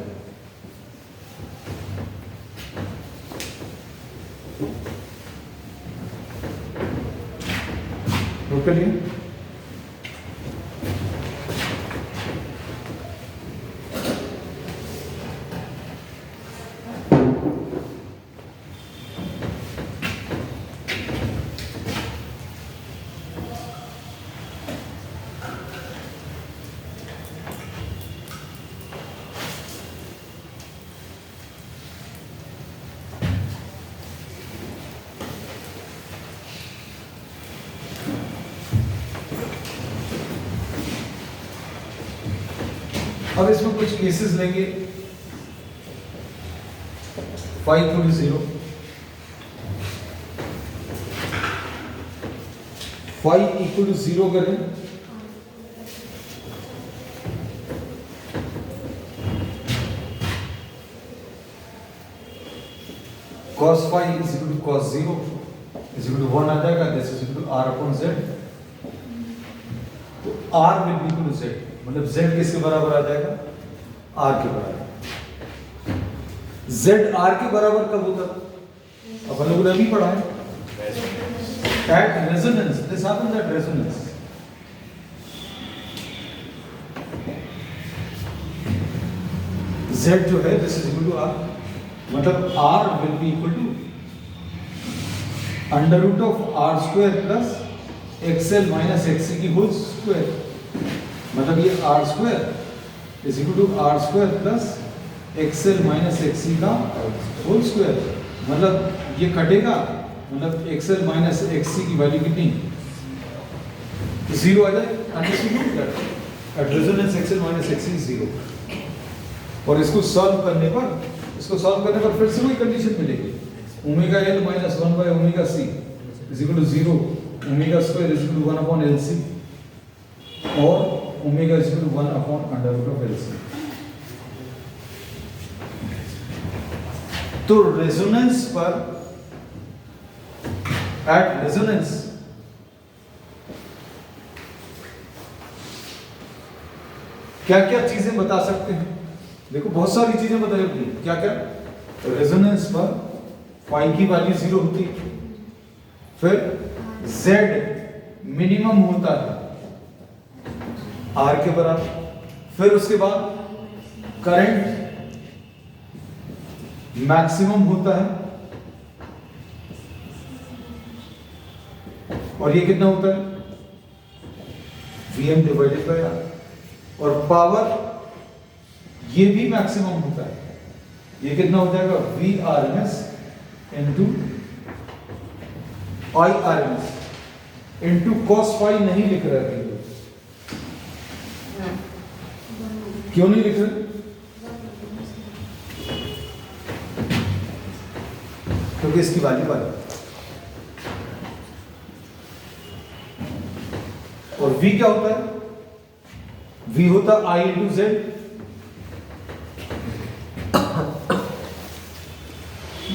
Note कर लिए. अब इसमें कुछ केसेस लेंगे. phi equal to 0, phi equal to 0 करें cos phi is equal to cos 0 is equal to 1 आ जाएगा. This is equal to r upon z. तो r will be equal to z, मतलब z किसके बराबर आ जाएगा? r के बराबर. z r के बराबर कब होता था? अपन लोगों ने अभी पढ़ा है. At resonance, this happens at resonance. z जो है this is equal to r, मतलब r will be equal to under root of r square plus xl minus xc की होल स्क्वायर. मतलब ये r square is equal to r square plus xl minus xc का होल स्क्वायर. मतलब ये कटेगा, मतलब xl minus xc की वैल्यू कितनी? 0 आ जाए. At resonance xl minus xc is 0. और इसको सॉल्व करने पर फिर से वही कंडीशन मिलेगी. Omega l minus 1 by omega c is equal to 0. Omega square is equal to 1 upon LC और omega is equal to 1 upon under root of LC. तो रेजोनेंस पर, एट रेजोनेंस क्या क्या चीजें बता सकते हैं? देखो बहुत सारी चीजें बताइए. क्या क्या? रेजोनेंस पर फाई की वैल्यू 0 होती है, फिर z मिनिमम होता है r के बराबर, फिर उसके बाद करंट मैक्सिमम होता है और ये कितना होता है? Vm divided by r. और पावर ये भी मैक्सिमम होता है. ये कितना हो जाएगा? Vrms into IRMS into cos phi. नहीं लिख रहा है. क्यों नहीं लिख रहे? क्योंकि इसकी वैल्यू पर और v क्या होता है? v होता I into z.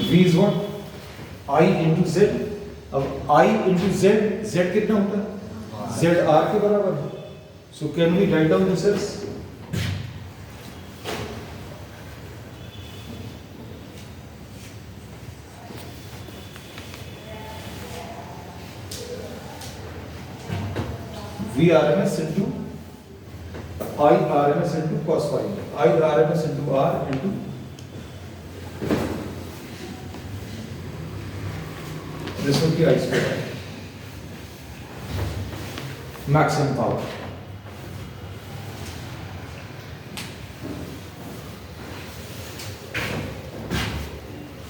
v is what? I into z. अब I into z, z कितना होता है? z r के बराबर है. So can we write down this as VRMS into IRMS into cos phi, IRMS into R into this would be I square, maximum power.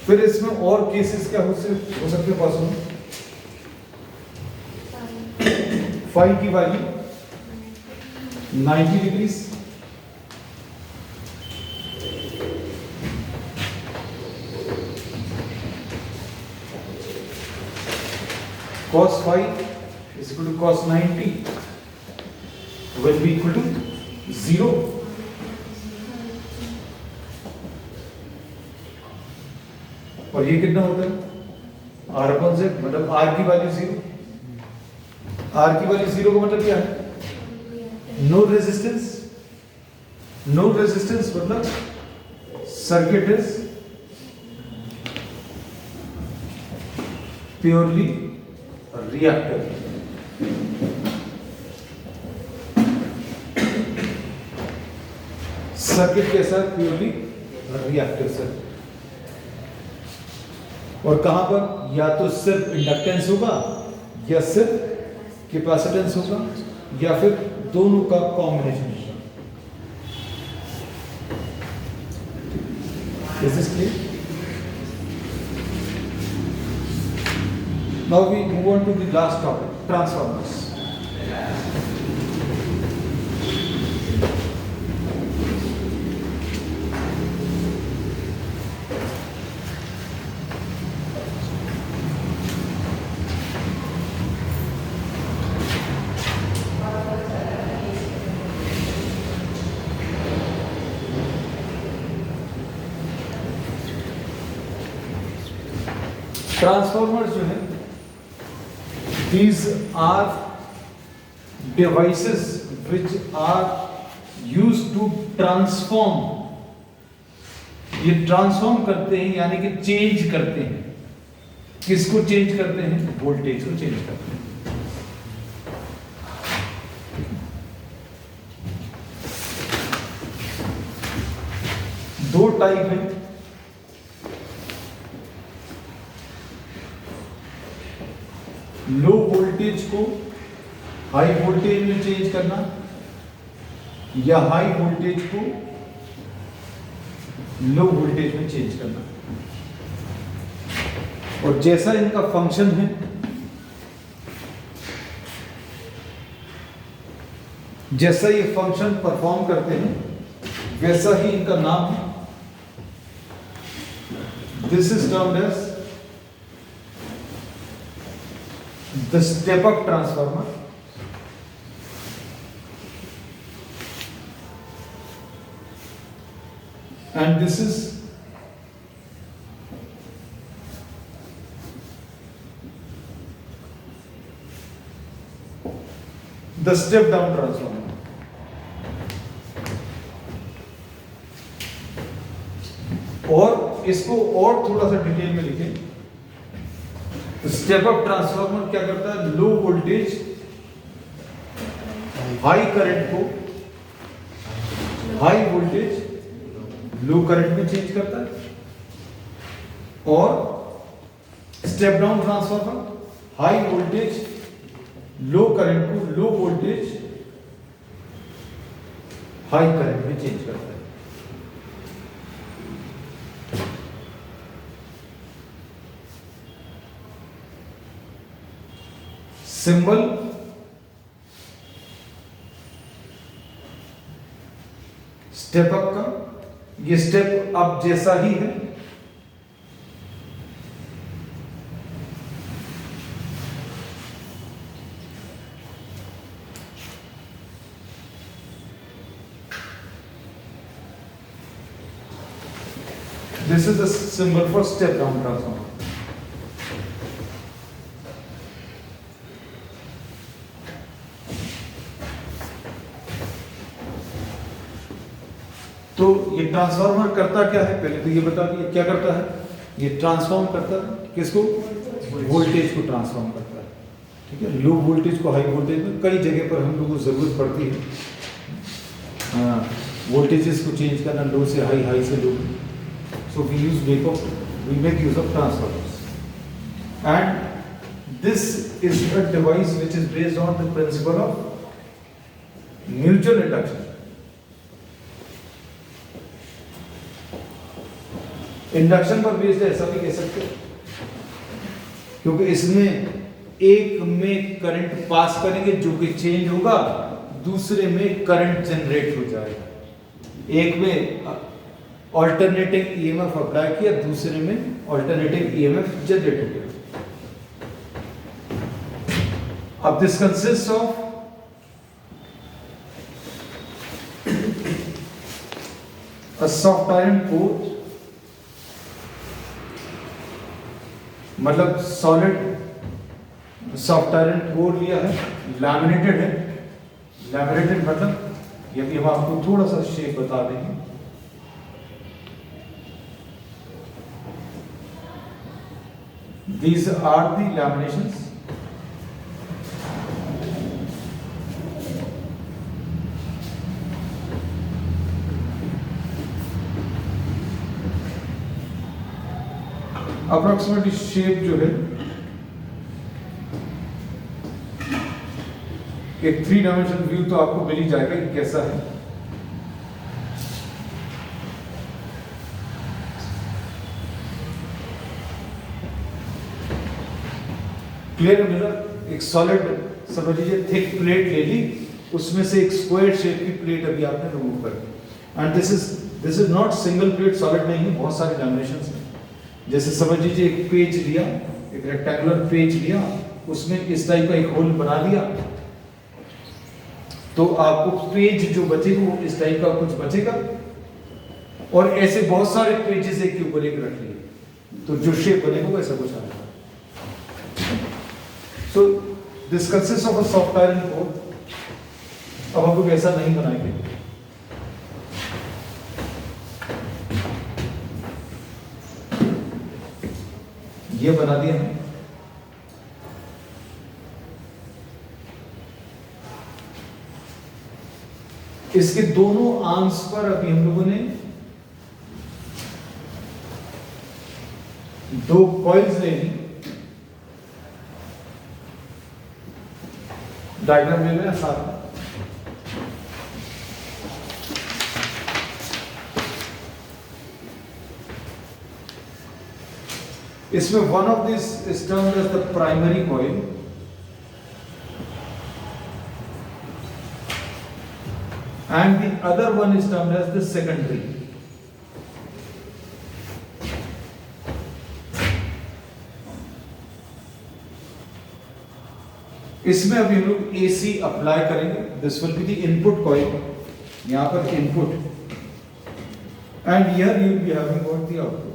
फिर इसमें और केसेस क्या हो सकते हैं पॉसिबल? फाई की value 90 degrees, cos phi is equal to cos 90 will be equal to 0. और ये कितना होता है? R upon Z, मतलब R की वैल्यू 0, R की वैल्यू 0 का मतलब क्या है? नो रेजिस्टेंस, नो रेजिस्टेंस मतलब circuit is purely reactive. Circuit कैसा है? Purely reactive circuit. और कहां पर? या तो सिर्फ इंडक्टेंस होगा या सिर्फ कैपेसिटेंस होगा या फिर दोनों का कॉम्बिनेशन होगा. Is this clear? Now we move on to the last topic, transformers. Transformers जो है, these are devices which are used to transform. ये ट्रांसफॉर्म करते हैं यानी कि चेंज करते हैं. किसको चेंज करते हैं? वोल्टेज को चेंज करते हैं. दो टाइप हैं. लो वोल्टेज को हाई वोल्टेज में चेंज करना या हाई वोल्टेज को लो वोल्टेज में चेंज करना. और जैसा इनका फंक्शन है, जैसा ये फंक्शन परफॉर्म करते हैं वैसा ही इनका नाम है. This is termed as the step up transformer, and this is the step down transformer. और इसको और थोड़ा सा डिटेल में लिखें. स्टेप अप ट्रांसफार्मर क्या करता है? लो वोल्टेज हाई करंट को हाई वोल्टेज लो करंट में चेंज करता है. और step down transformer high voltage low current को लो वोल्टेज हाई करंट में चेंज करता है. सिंबल स्टेप अप का, ये स्टेप अप जैसा ही है. This is the symbol for step down transformer. तो ये ट्रांसफार्मर करता क्या है, पहले तो ये बता दिया क्या करता है, ये ट्रांसफॉर्म करता है किसको, वोल्टेज को ट्रांसफॉर्म करता है, ठीक है। लो वोल्टेज को हाई वोल्टेज में कई जगह पर हम लोगों को जरूरत पड़ती है वोल्टेजेस को चेंज करना, लो से हाई, हाई से low, so we make use of transformers and this is a device which is based on the principle of mutual induction. Induction पर बेस्ड है ऐसा भी कह सकते हैं, क्योंकि इसमें एक में करंट पास करेंगे जो कि चेंज होगा, दूसरे में करंट जनरेट हो जाएगा। एक में अल्टरनेटिंग ईएमएफ अप्लाई किया, दूसरे में अल्टरनेटिंग ईएमएफ जनरेट हो गया। अब this consist of a soft iron core, मतलब सॉलिड सॉफ्ट आयरन कोर लिया है, लैमिनेटेड है, लैमिनेटेड मतलब ये भी हम आपको थोड़ा सा शेप बता देंगे। These are the laminations. Approximately shape जो है एक 3 डायमेंशन व्यू तो आपको मिल ही जाएगा कि कैसा है। क्लियर मिरर, एक सॉलिड समझ लीजिए थिक प्लेट ले ली, उसमें से एक स्क्वायर शेप की प्लेट अभी आपने रिमूव कर दी, and this is not single plate, solid नहीं है, बहुत सारे डायमेंशंस हैं। जैसे समझ लीजिए एक पेज लिया, एक रेक्टेंगुलर पेज लिया, उसमें इस टाइप का एक होल बना दिया, तो आपको पेज जो बचेगा वो इस टाइप का कुछ बचेगा, और ऐसे बहुत सारे पेजेस एक के ऊपर एक रख लिए, तो जो शेप बनेगा वैसा कुछ आएगा। So this consist of a soft iron core. अब हम लोग ऐसा नहीं बनाएंगे, ये बना दिया है। इसके दोनों आर्म्स पर अभी हम लोगों ने 2 कॉइल्स ले ली, डायग्राम ले लेना साथ। इसमें one of this is termed as the primary coil, and the other one is termed as the secondary. इसमें अभी हम लोग AC अप्लाई करेंगे, this will be the input coil, यहां पर input, and here you will be having what the output.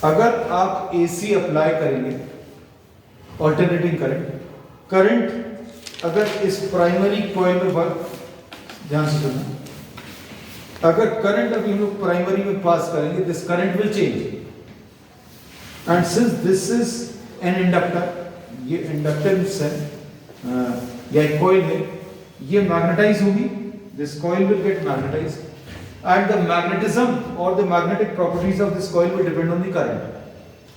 अगर आप AC अप्लाई करेंगे, ऑल्टरनेटिंग करंट अगर इस प्राइमरी कॉइल में वर्क, ध्यान से सुनना, अगर करंट अभी हम लोग प्राइमरी में पास करेंगे, this current will change, and since this is an inductor, ये इंडक्टेंस है या कॉइल है, ये मैग्नेटाइज होगी, this coil will get magnetize, and the magnetism और the magnetic properties of this coil will depend on the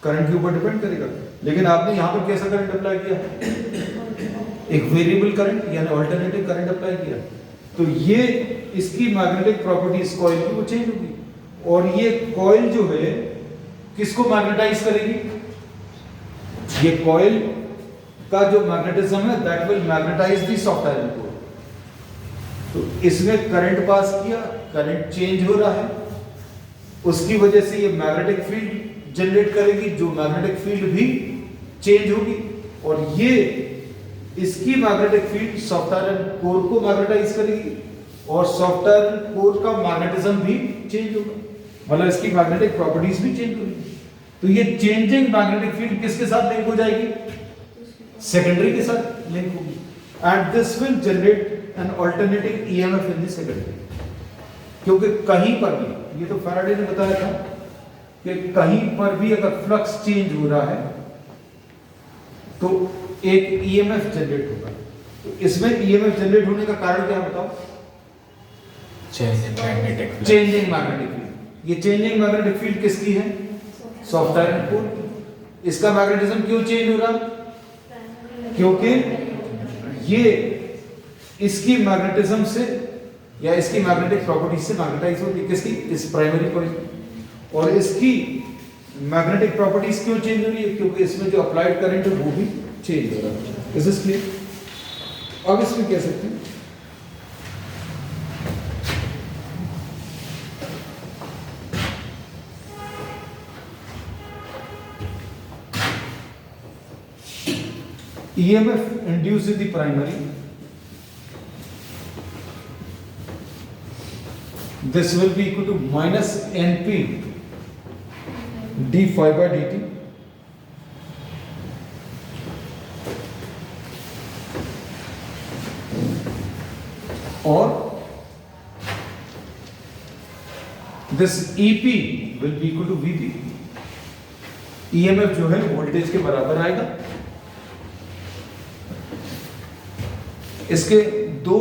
current के ऊपर डिपेंड करेगा। लेकिन आपने यहां पर कैसा करंट अप्लाई किया, एक वेरिएबल करंट यानी अल्टरनेटिव करंट अप्लाई किया, तो ये इसकी मैग्नेटिक प्रॉपर्टीज कॉइल की वो चेंज होगी, और ये कॉइल जो है किसको मैग्नेटाइज करेगी, ये कॉइल का जो मैग्नेटिज्म है that will magnetize the soft iron core. तो इसमें करंट पास किया, करंट चेंज हो रहा है, उसकी वजह से ये मैग्नेटिक फील्ड जनरेट करेगी, जो मैग्नेटिक फील्ड भी चेंज होगी, और ये इसकी magnetic field soft iron core को मैग्नेटाइज करेगी, और सॉफ्ट आयरन कोर का मैग्नेटिज्म भी चेंज होगा, मतलब इसकी मैग्नेटिक प्रॉपर्टीज भी चेंज होगी। तो ये चेंजिंग मैग्नेटिक फील्ड किसके साथ लिंक हो जाएगी, सेकेंडरी के साथ लिंक होगी, and this will generate N alternating EMF in the secondary. क्योंकि कहीं पर भी, ये तो फैराडे ने बताया था कि कहीं पर भी अगर फ्लक्स चेंज हो रहा है तो एक ईएमएफ जनरेट होगा। तो इसमें ईएमएफ जनरेट होने का कारण क्या बताओ? Changing magnetic field. ये चेंजिंग मैग्नेटिक फील्ड किसकी है? Soft iron core. इसका मैग्नेटिज्म क्यों चेंज हो रहा? क्योंकि ये इसकी मैग्नेटिज्म से या इसकी मैग्नेटिक प्रॉपर्टी से मैग्नेटाइज होती है। किसकी? इस प्राइमरी कॉइल। और इसकी मैग्नेटिक प्रॉपर्टीज क्यों चेंज हो रही है? क्योंकि इसमें जो अप्लाइड करंट है वो भी चेंज हो रहा है। Is this clear? अब इसमें कह सकते हैं EMF induced in the primary, this will be equal to minus NP d phi by dt, और this EP will be equal to VP। EMF जो है वोल्टेज के बराबर आएगा। इसके दो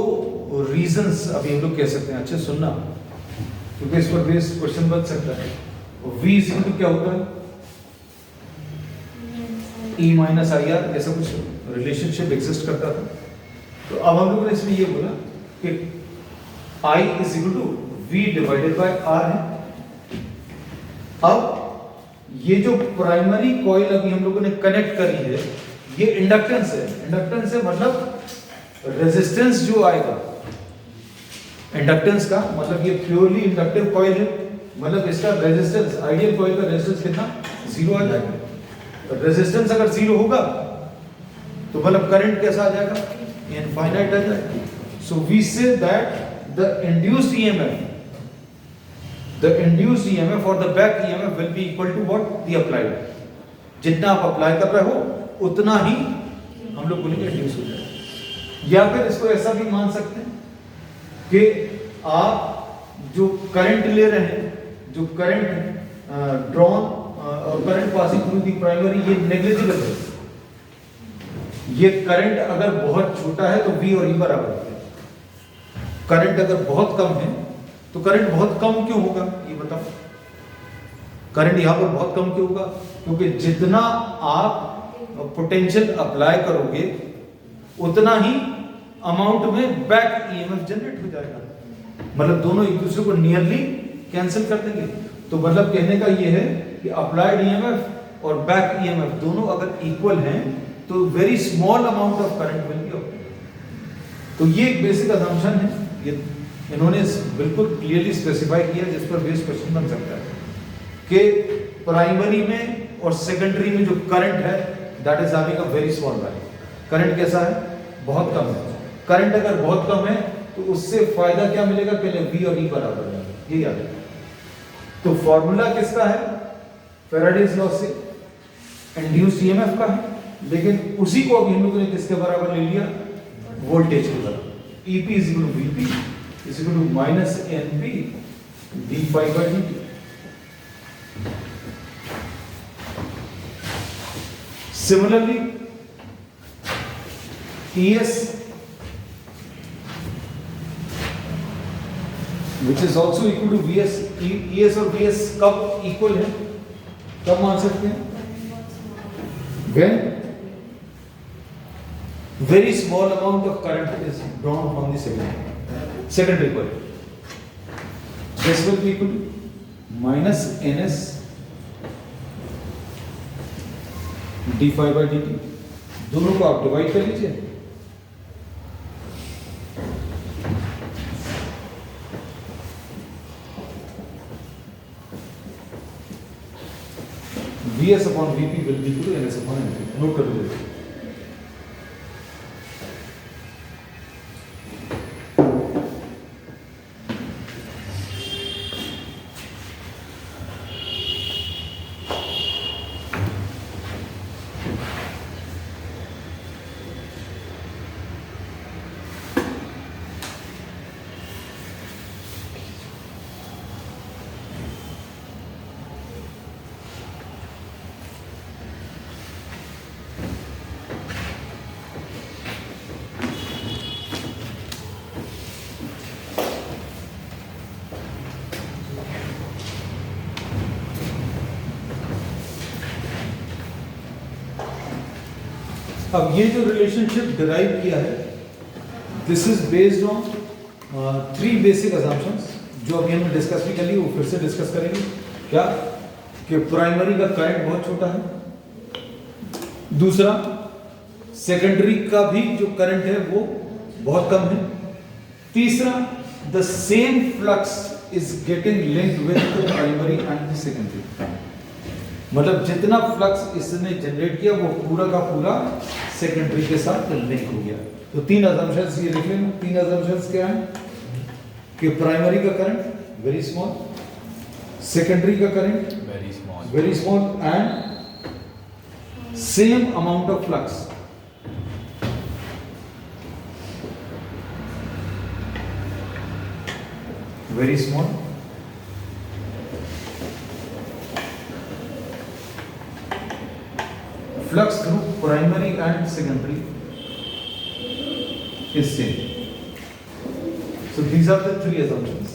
रीजंस अभी हम लोग कह सकते हैं। अच्छा सुनना, क्योंकि इस पर बेस्ड क्वेश्चन बन सकता है। V इज इक्वल टू क्या होता है? E माइनस आई आर, ऐसा कुछ रिलेशनशिप एग्जिस्ट करता था। तो अब हम लोगों ने इसमें ये बोला कि I is equal to V divided by R है। अब ये जो प्राइमरी कॉइल अभी हम लोगों ने कनेक्ट करी है, ये इंडक्टेंस है। इंडक्टेंस है मतलब रेजिस्टेंस जो आएगा, इंडक्टेंस का मतलब ये प्योरली इंडक्टिव कॉइल है, मतलब इसका रेजिस्टेंस, आइडियल कॉइल का रेजिस्टेंस कितना? 0 आ जाएगा। रेजिस्टेंस अगर 0 होगा तो मतलब करंट कैसा आ जाएगा? इनफाइनाइट आ जाएगा। So we see that the induced EMF और the back EMF will be equal to what? The applied. जितना आप अप्लाई कर रहे हो उतना ही हम लोग बोलेंगे इंड्यूस हो जाएगा। या फिर इसको ऐसा भी मान सकते हैं कि आप जो करंट ले रहे हैं, जो करंट ड्रॉन और current passing through the primary, ये नेग्लिजिबल है। ये करंट अगर बहुत छोटा है तो V और E बराबर है। करंट अगर बहुत कम है तो करंट बहुत कम क्यों होगा ये बताओ? करंट यहां पर बहुत कम क्यों होगा? क्योंकि जितना आप पोटेंशियल अप्लाई करोगे उतना ही अमाउंट में बैक ईएमएफ जनरेट हो जाएगा। मतलब दोनों एक दूसरे को नियरली कैंसिल कर देंगे। तो मतलब कहने का ये है कि अप्लाइड ईएमएफ और बैक ईएमएफ दोनों अगर इक्वल हैं तो very small amount of current will B obtained. तो ये एक बेसिक असम्पशन है, ये इन्होंने बिल्कुल क्लियरली स्पेसिफाई किया, जिस पर बेस्ड क्वेश्चन बन सकता है कि प्राइमरी में और सेकेंडरी में जो करंट है that is having a very small value. Current कैसा है? बहुत कम है। करंट अगर बहुत कम है तो उससे फायदा क्या मिलेगा? पहले V और E बराबर है, ये याद है। तो फॉर्मूला किसका है? फैराडेज लॉ से इंड्यूस्ड ईएमएफ का है, लेकिन उसी को अभी हम लोगों ने किसके बराबर ले लिया? वोल्टेज के बराबर। EP is equal to VP is equal to minus NP d phi by dt। Similarly, ES, which is also equal to VS, ES और VS कब इक्वल है? कब मान सकते हैं? When very small amount of current is drawn from the secondary coil. This will be equal to minus NS d phi by dt। दोनों को आप डिवाइड कर लीजिए। Vs upon Vp will be equal to Ns upon Np। Note कर लीजिए। अब ये जो रिलेशनशिप डिराइव किया है, this is based on 3 basic assumptions जो अभी हमने डिस्कस भी कर ली, वो फिर से डिस्कस करेंगे। क्या कि प्राइमरी का करंट बहुत छोटा है, दूसरा सेकेंडरी का भी जो करंट है वो बहुत कम है, तीसरा the same flux is getting linked with the primary and the secondary. मतलब जितना फ्लक्स इसने जनरेट किया वो पूरा का पूरा सेकेंडरी के साथ लिंक हो गया। तो 3 असम्पशंस ये लिख लेना। 3 असम्पशंस क्या है कि प्राइमरी का करंट वेरी स्मॉल, सेकेंडरी का current very small and same amount of flux. Very small, flux through primary and secondary is same. So these are the 3 assumptions.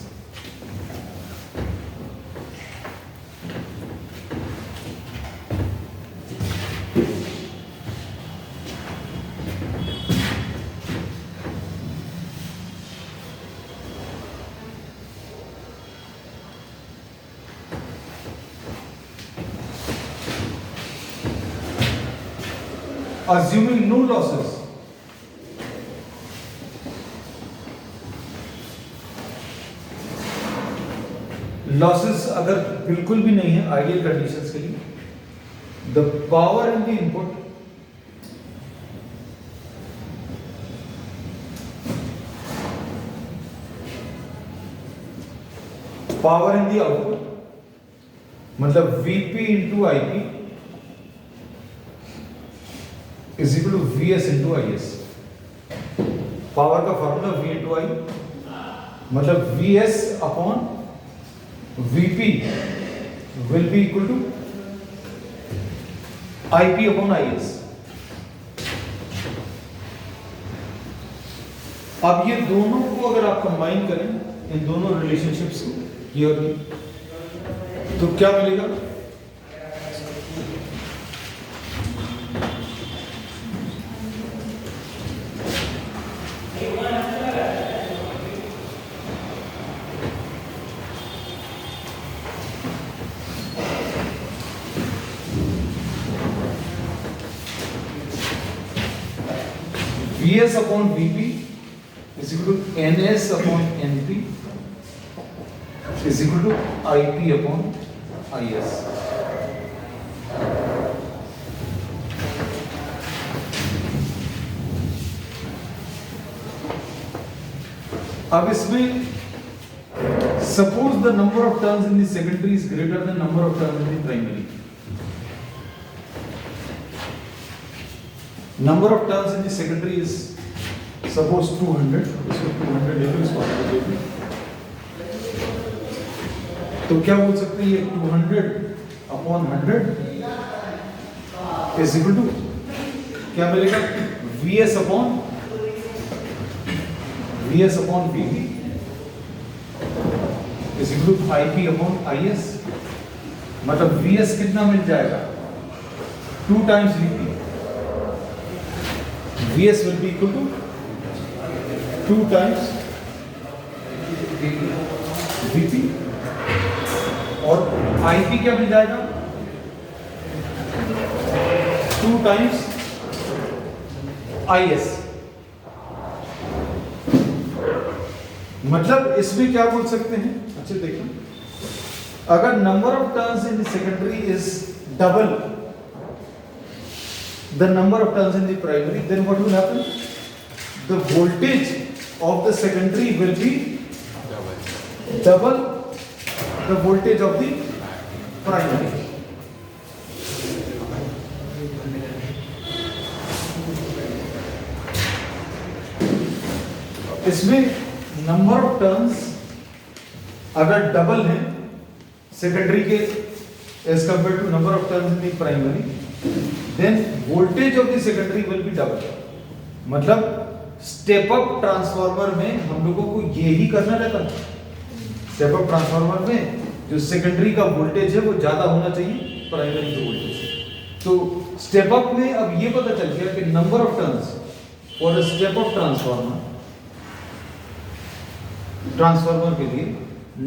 Assuming no losses, losses अगर बिल्कुल भी नहीं है आइडियल कंडीशंस के लिए, the power in the input power in the output, मतलब Vp into Ip is equal to Vs into Is। Power का फॉर्मूला V into I, मतलब Vs upon Vp will be equal to Ip upon Is। अब ये दोनों को अगर आप कंबाइन करें, इन दोनों रिलेशनशिप्स को, ये और ये, तो क्या मिलेगा? Vs upon Vp is equal to Ns upon Np is equal to Ip upon Is। अब इसमें suppose the number of turns in the secondary is greater than number of turns in the primary। Number of turns in the secondary is suppose 200, इसको 200 ले लो, इसको 100 ले लो, तो क्या बोल सकते हैं? ये 200 अपॉन 100 इज इक्वल टू क्या मिलेगा? Vs upon Vp is equal to Ip upon Is। मतलब Vs कितना मिल जाएगा? 2 times Vp। Vs will be equal to 2 times Vp और Ip क्या मिल जाएगा? 2 times Is। मतलब इसमें क्या बोल सकते हैं? अच्छा देखो, अगर number of turns in the secondary is double the number of turns in the primary, then what will happen? The voltage of the secondary will be double the voltage of the primary। इसमें नंबर ऑफ टर्न्स अगर डबल है सेकेंडरी के as compare to number of turns in the primary, then voltage of the secondary will be double। मतलब स्टेप अप ट्रांसफार्मर में हम लोगों को यही करना रहता है। स्टेप अप ट्रांसफार्मर में जो सेकेंडरी का वोल्टेज है वो ज्यादा होना चाहिए प्राइमरी के वोल्टेज से। तो स्टेप अप में अब ये पता चल गया कि number of turns for a step up transformer के लिए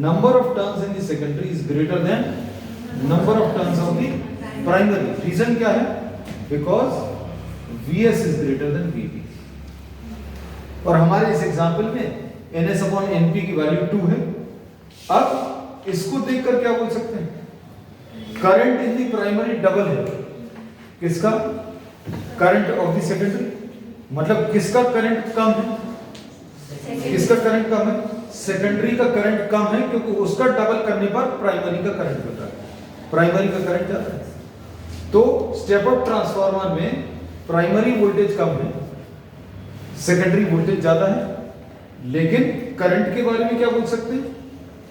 number of turns in the secondary is greater than number of turns of the primary. Reason क्या है? Because Vs is greater than Vp। और हमारे इस एग्जांपल में Ns अपॉन Np की वैल्यू 2 है। अब इसको देखकर क्या बोल सकते हैं? Current in the primary double है किसका? Current of the secondary. मतलब किसका करंट कम है? किसका करंट कम है? सेकेंडरी का करंट कम है, क्योंकि उसका डबल करने पर प्राइमरी का करंट बढ़ता है, प्राइमरी का करंट ज्यादा है। तो स्टेप अप ट्रांसफार्मर में प्राइमरी वोल्टेज कम है, सेकेंडरी वोल्टेज ज्यादा है, लेकिन करंट के बारे में क्या बोल सकते हैं?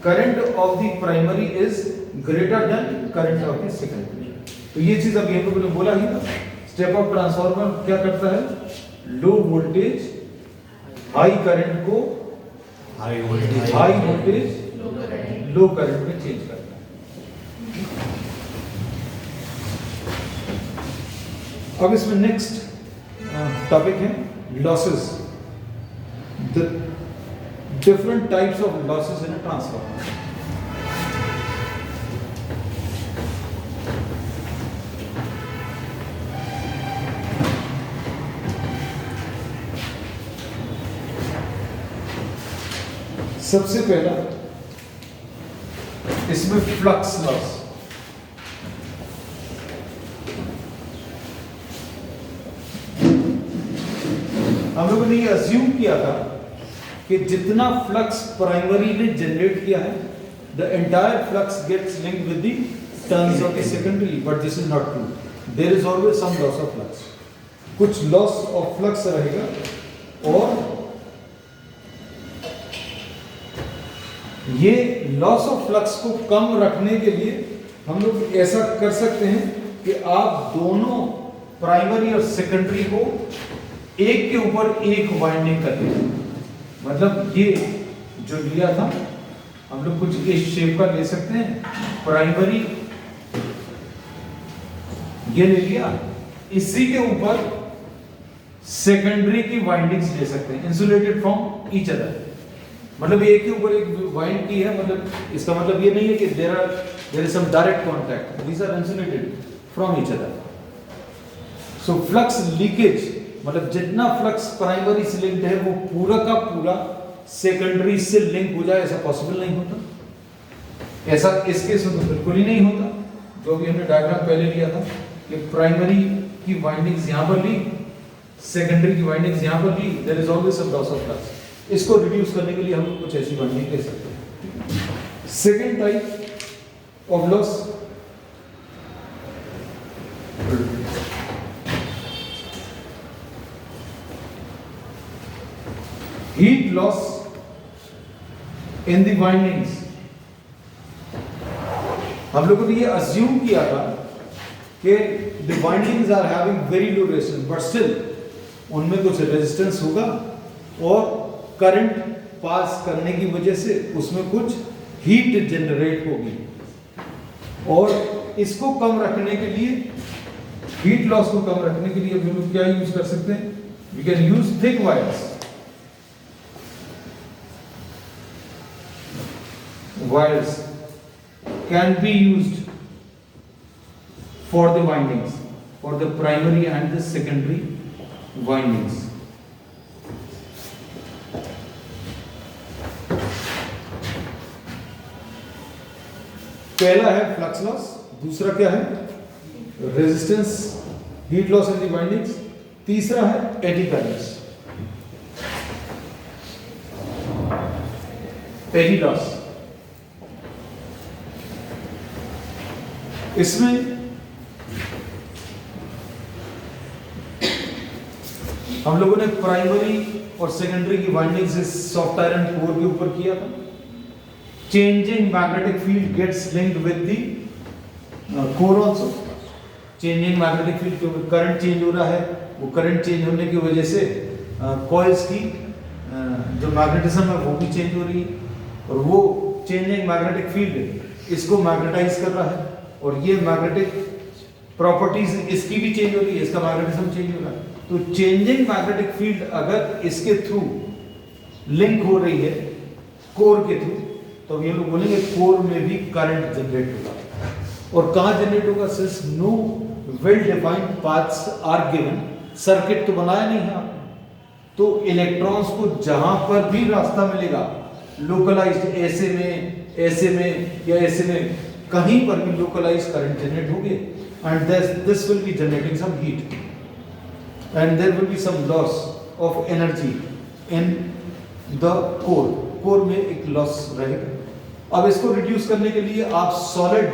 Current of the primary is greater then current of the secondary. तो ये चीज अभी हम लोगों ने बोला ही था। स्टेप अप ट्रांसफार्मर क्या करता है? लो वोल्टेज हाई करंट को हाई वोल्टेज लो करंट में चेंज करता है। अब इसमें नेक्स्ट टॉपिक है losses, the different types of losses in a transformer. सबसे पहला इसमें फ्लक्स लॉस। हम लोगों ने ये अज्यूम किया था कि जितना फ्लक्स प्राइमरी ने जनरेट किया है, the entire flux gets linked with the turns of the secondary, but this is not true. There is always some loss of flux. कुछ लॉस ऑफ फ्लक्स रहेगा, और ये लॉस ऑफ फ्लक्स को कम रखने के लिए हम लोग ऐसा कर सकते हैं कि आप दोनों प्राइमरी और सेकेंडरी को एक के ऊपर एक वाइंडिंग कर दें। मतलब ये जो लिया था हम लोग कुछ इस शेप का ले सकते हैं। प्राइमरी ये ले लिया, इसी के ऊपर सेकेंडरी की वाइंडिंग्स ले सकते हैं, इंसुलेटेड फ्रॉम ईच अदर। मतलब एक के ऊपर एक वाइंड की है, मतलब इसका मतलब ये नहीं है कि there is some direct contact, these are insulated from each other. So flux leakage, मतलब जितना फ्लक्स प्राइमरी से लिंक्ड है वो पूरा का पूरा सेकेंडरी से लिंक हो जाए, ऐसा पॉसिबल नहीं होता। ऐसा इस केस में तो बिल्कुल ही नहीं होता। जो भी हमने डायग्राम पहले लिया था कि प्राइमरी की वाइंडिंग्स यहां पर ली, सेकेंडरी की वाइंडिंग्स यहां पर ली, there is always some loss of flux. इसको रिड्यूस करने के लिए हम कुछ ऐसी वाइंडिंग ले सकते हैं। Second type of loss heat loss in the windings. हम लोगों ने ये अज्यूम किया था कि the windings are having very low resistance, but still उनमें कुछ रेजिस्टेंस होगा और करंट पास करने की वजह से उसमें कुछ हीट जनरेट होगी। और इसको कम रखने के लिए, हीट लॉस को कम रखने के लिए हम लोग क्या यूज कर सकते हैं? We can use thick wires. Wires can be used for the windings, for the primary and the secondary windings. पहला है फ्लक्स लॉस, दूसरा क्या है? Resistance, heat loss in the windings, तीसरा है एडी करंट्स, एडी लॉस। इसमें हम लोगों ने प्राइमरी और सेकेंडरी की वाइंडिंग से सॉफ्ट आयरन कोर के ऊपर किया था। Changing magnetic field gets linked with the core also. Changing magnetic field क्योंकि करंट चेंज हो रहा है, वो करंट चेंज होने की वजह से कॉइल्स की जो मैग्नेटिज्म है वो भी चेंज हो रही है, और वो चेंजिंग मैग्नेटिक फील्ड इसको मैग्नेटाइज कर रहा है, और ये मैग्नेटिक प्रॉपर्टीज इसकी भी चेंज हो रही है, इसका मैग्नेटिज्म चेंज हो रहा है। तो चेंजिंग मैग्नेटिक फील्ड अगर इसके थ्रू लिंक हो रही है कोर के थ्रू, तो ये लोग बोलेंगे कोर में भी करंट जनरेट होगा। और कहां जनरेट होगा? Since no well defined paths are given, circuit तो बनाया नहीं है आपने, तो इलेक्ट्रॉन्स को जहां पर भी रास्ता मिलेगा लोकलाइज्ड, ऐसे में या ऐसे में, कहीं पर भी लोकलाइज्ड करंट जनरेट होगी, and this will be generating some heat and there will be some loss of energy in the core में एक लॉस रहेगा। अब इसको रिड्यूस करने के लिए आप सॉलिड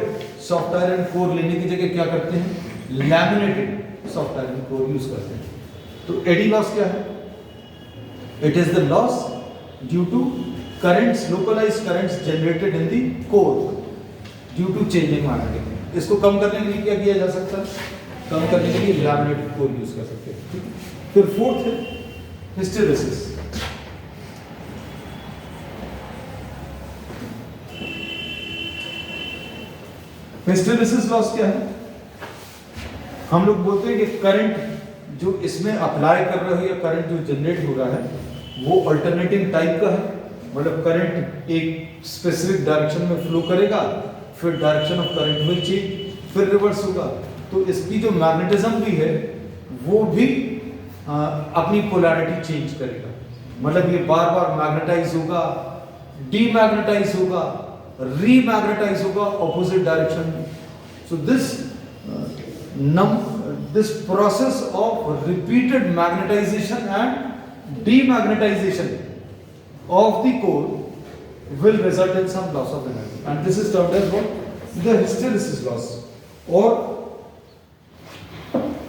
सॉफ्ट आयरन कोर लेने की जगह क्या करते हैं? Laminated soft iron core use करते हैं। तो एडी लॉस क्या है? It is the loss due to currents, localized currents generated in the core due to changing magnetic. इसको कम करने के लिए क्या किया जा सकता है? कम करने के लिए लैमिनेटेड कोर यूज कर सकते हैं, ठीक है। फिर फोर्थ है हिस्टेरेसिस। हिस्टेरेसिस लॉस क्या है? हम लोग बोलते हैं कि करंट जो इसमें अप्लाई कर रहे हो या करंट जो जनरेट हो रहा है वो अल्टरनेटिंग टाइप का है, मतलब करंट एक स्पेसिफिक डायरेक्शन में फ्लो करेगा, फिर direction of current will change, फिर रिवर्स होगा। तो इसकी जो मैग्नेटिज्म भी है वो भी अपनी पोलैरिटी चेंज करेगा, मतलब ये बार बार मैग्नेटाइज होगा, डीमैग्नेटाइज होगा, रीमैग्नेटाइज होगा ऑपोजिट डायरेक्शन में। सो this process of repeated magnetization and demagnetization of the core will result in some loss of energy, and this is termed as what? The hysteresis loss। और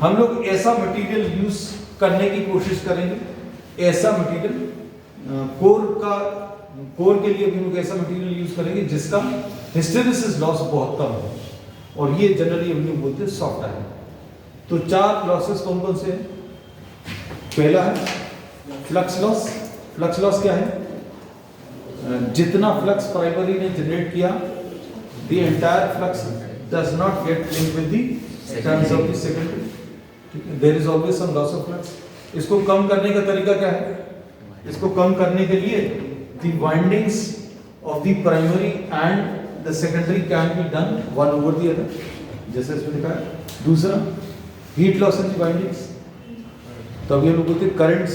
हम लोग ऐसा मटेरियल यूज करने की कोशिश करेंगे, ऐसा मटेरियल कोर के लिए भी लोग ऐसा मटेरियल यूज करेंगे जिसका हिस्टेरेसिस लॉस बहुत कम है, और ये जनरली हम लोग बोलते हैं सॉफ्ट आयरन। तो चार लॉसेस कौन कौन से हैं? पहला है फ्लक्स लॉस। फ्लक्स लॉस क्या है? जितना फ्लक्स प्राइमरी ने जनरेट किया, the entire flux does not get link with the turns of the secondary, ठीक है, there is always some loss of flux. इसको कम करने का तरीका क्या है? इसको कम करने के लिए the windings of the primary and the secondary can be done one over the other, जैसे इसमें लिखा है। दूसरा heat loss in the windings. तो अब ये लोग बोलते हैं करंट्स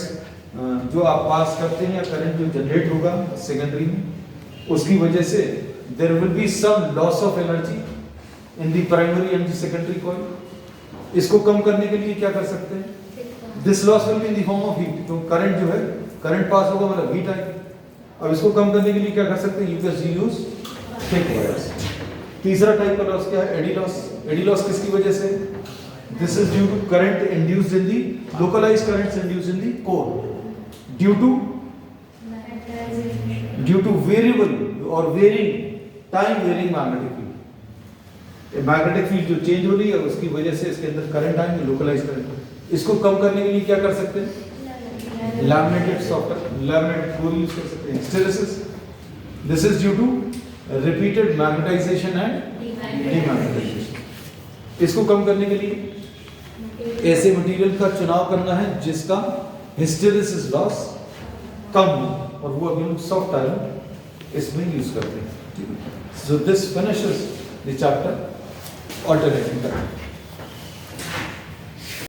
जो आप पास करते हैं या करंट जो जनरेट होगा सेकेंडरी में, उसकी वजह से there will be some loss of energy in the primary and the secondary coil. इसको कम करने के लिए क्या कर सकते हैं? This loss will be in the form of heat. तो करंट जो है, करंट पास होगा मतलब हीट आएगी। अब इसको कम करने के लिए क्या कर सकते हैं? You can use thick wires. तीसरा टाइप का लॉस क्या है? AD loss. एडी लॉस किसकी वजह से? This is due to current induced in the localized currents induced in the core due to variable or varying time varying magnetic field। Magnetic field जो चेंज हो रही है उसकी वजह से इसके अंदर करंट आएंगे, लोकलाइज करंट। इसको कम करने के लिए क्या कर सकते हैं? Laminated software, laminated core use कर सकते हैं। Hysteresis, this is due to repeated magnetization and demagnetization. इसको कम करने के लिए ऐसे मटेरियल का चुनाव करना है जिसका हिस्टेरेसिस लॉस कम हो, और वो अभी हम सॉफ्ट आयरन इसमें यूज करते हैं, ठीक है। So this finishes the chapter alternating current.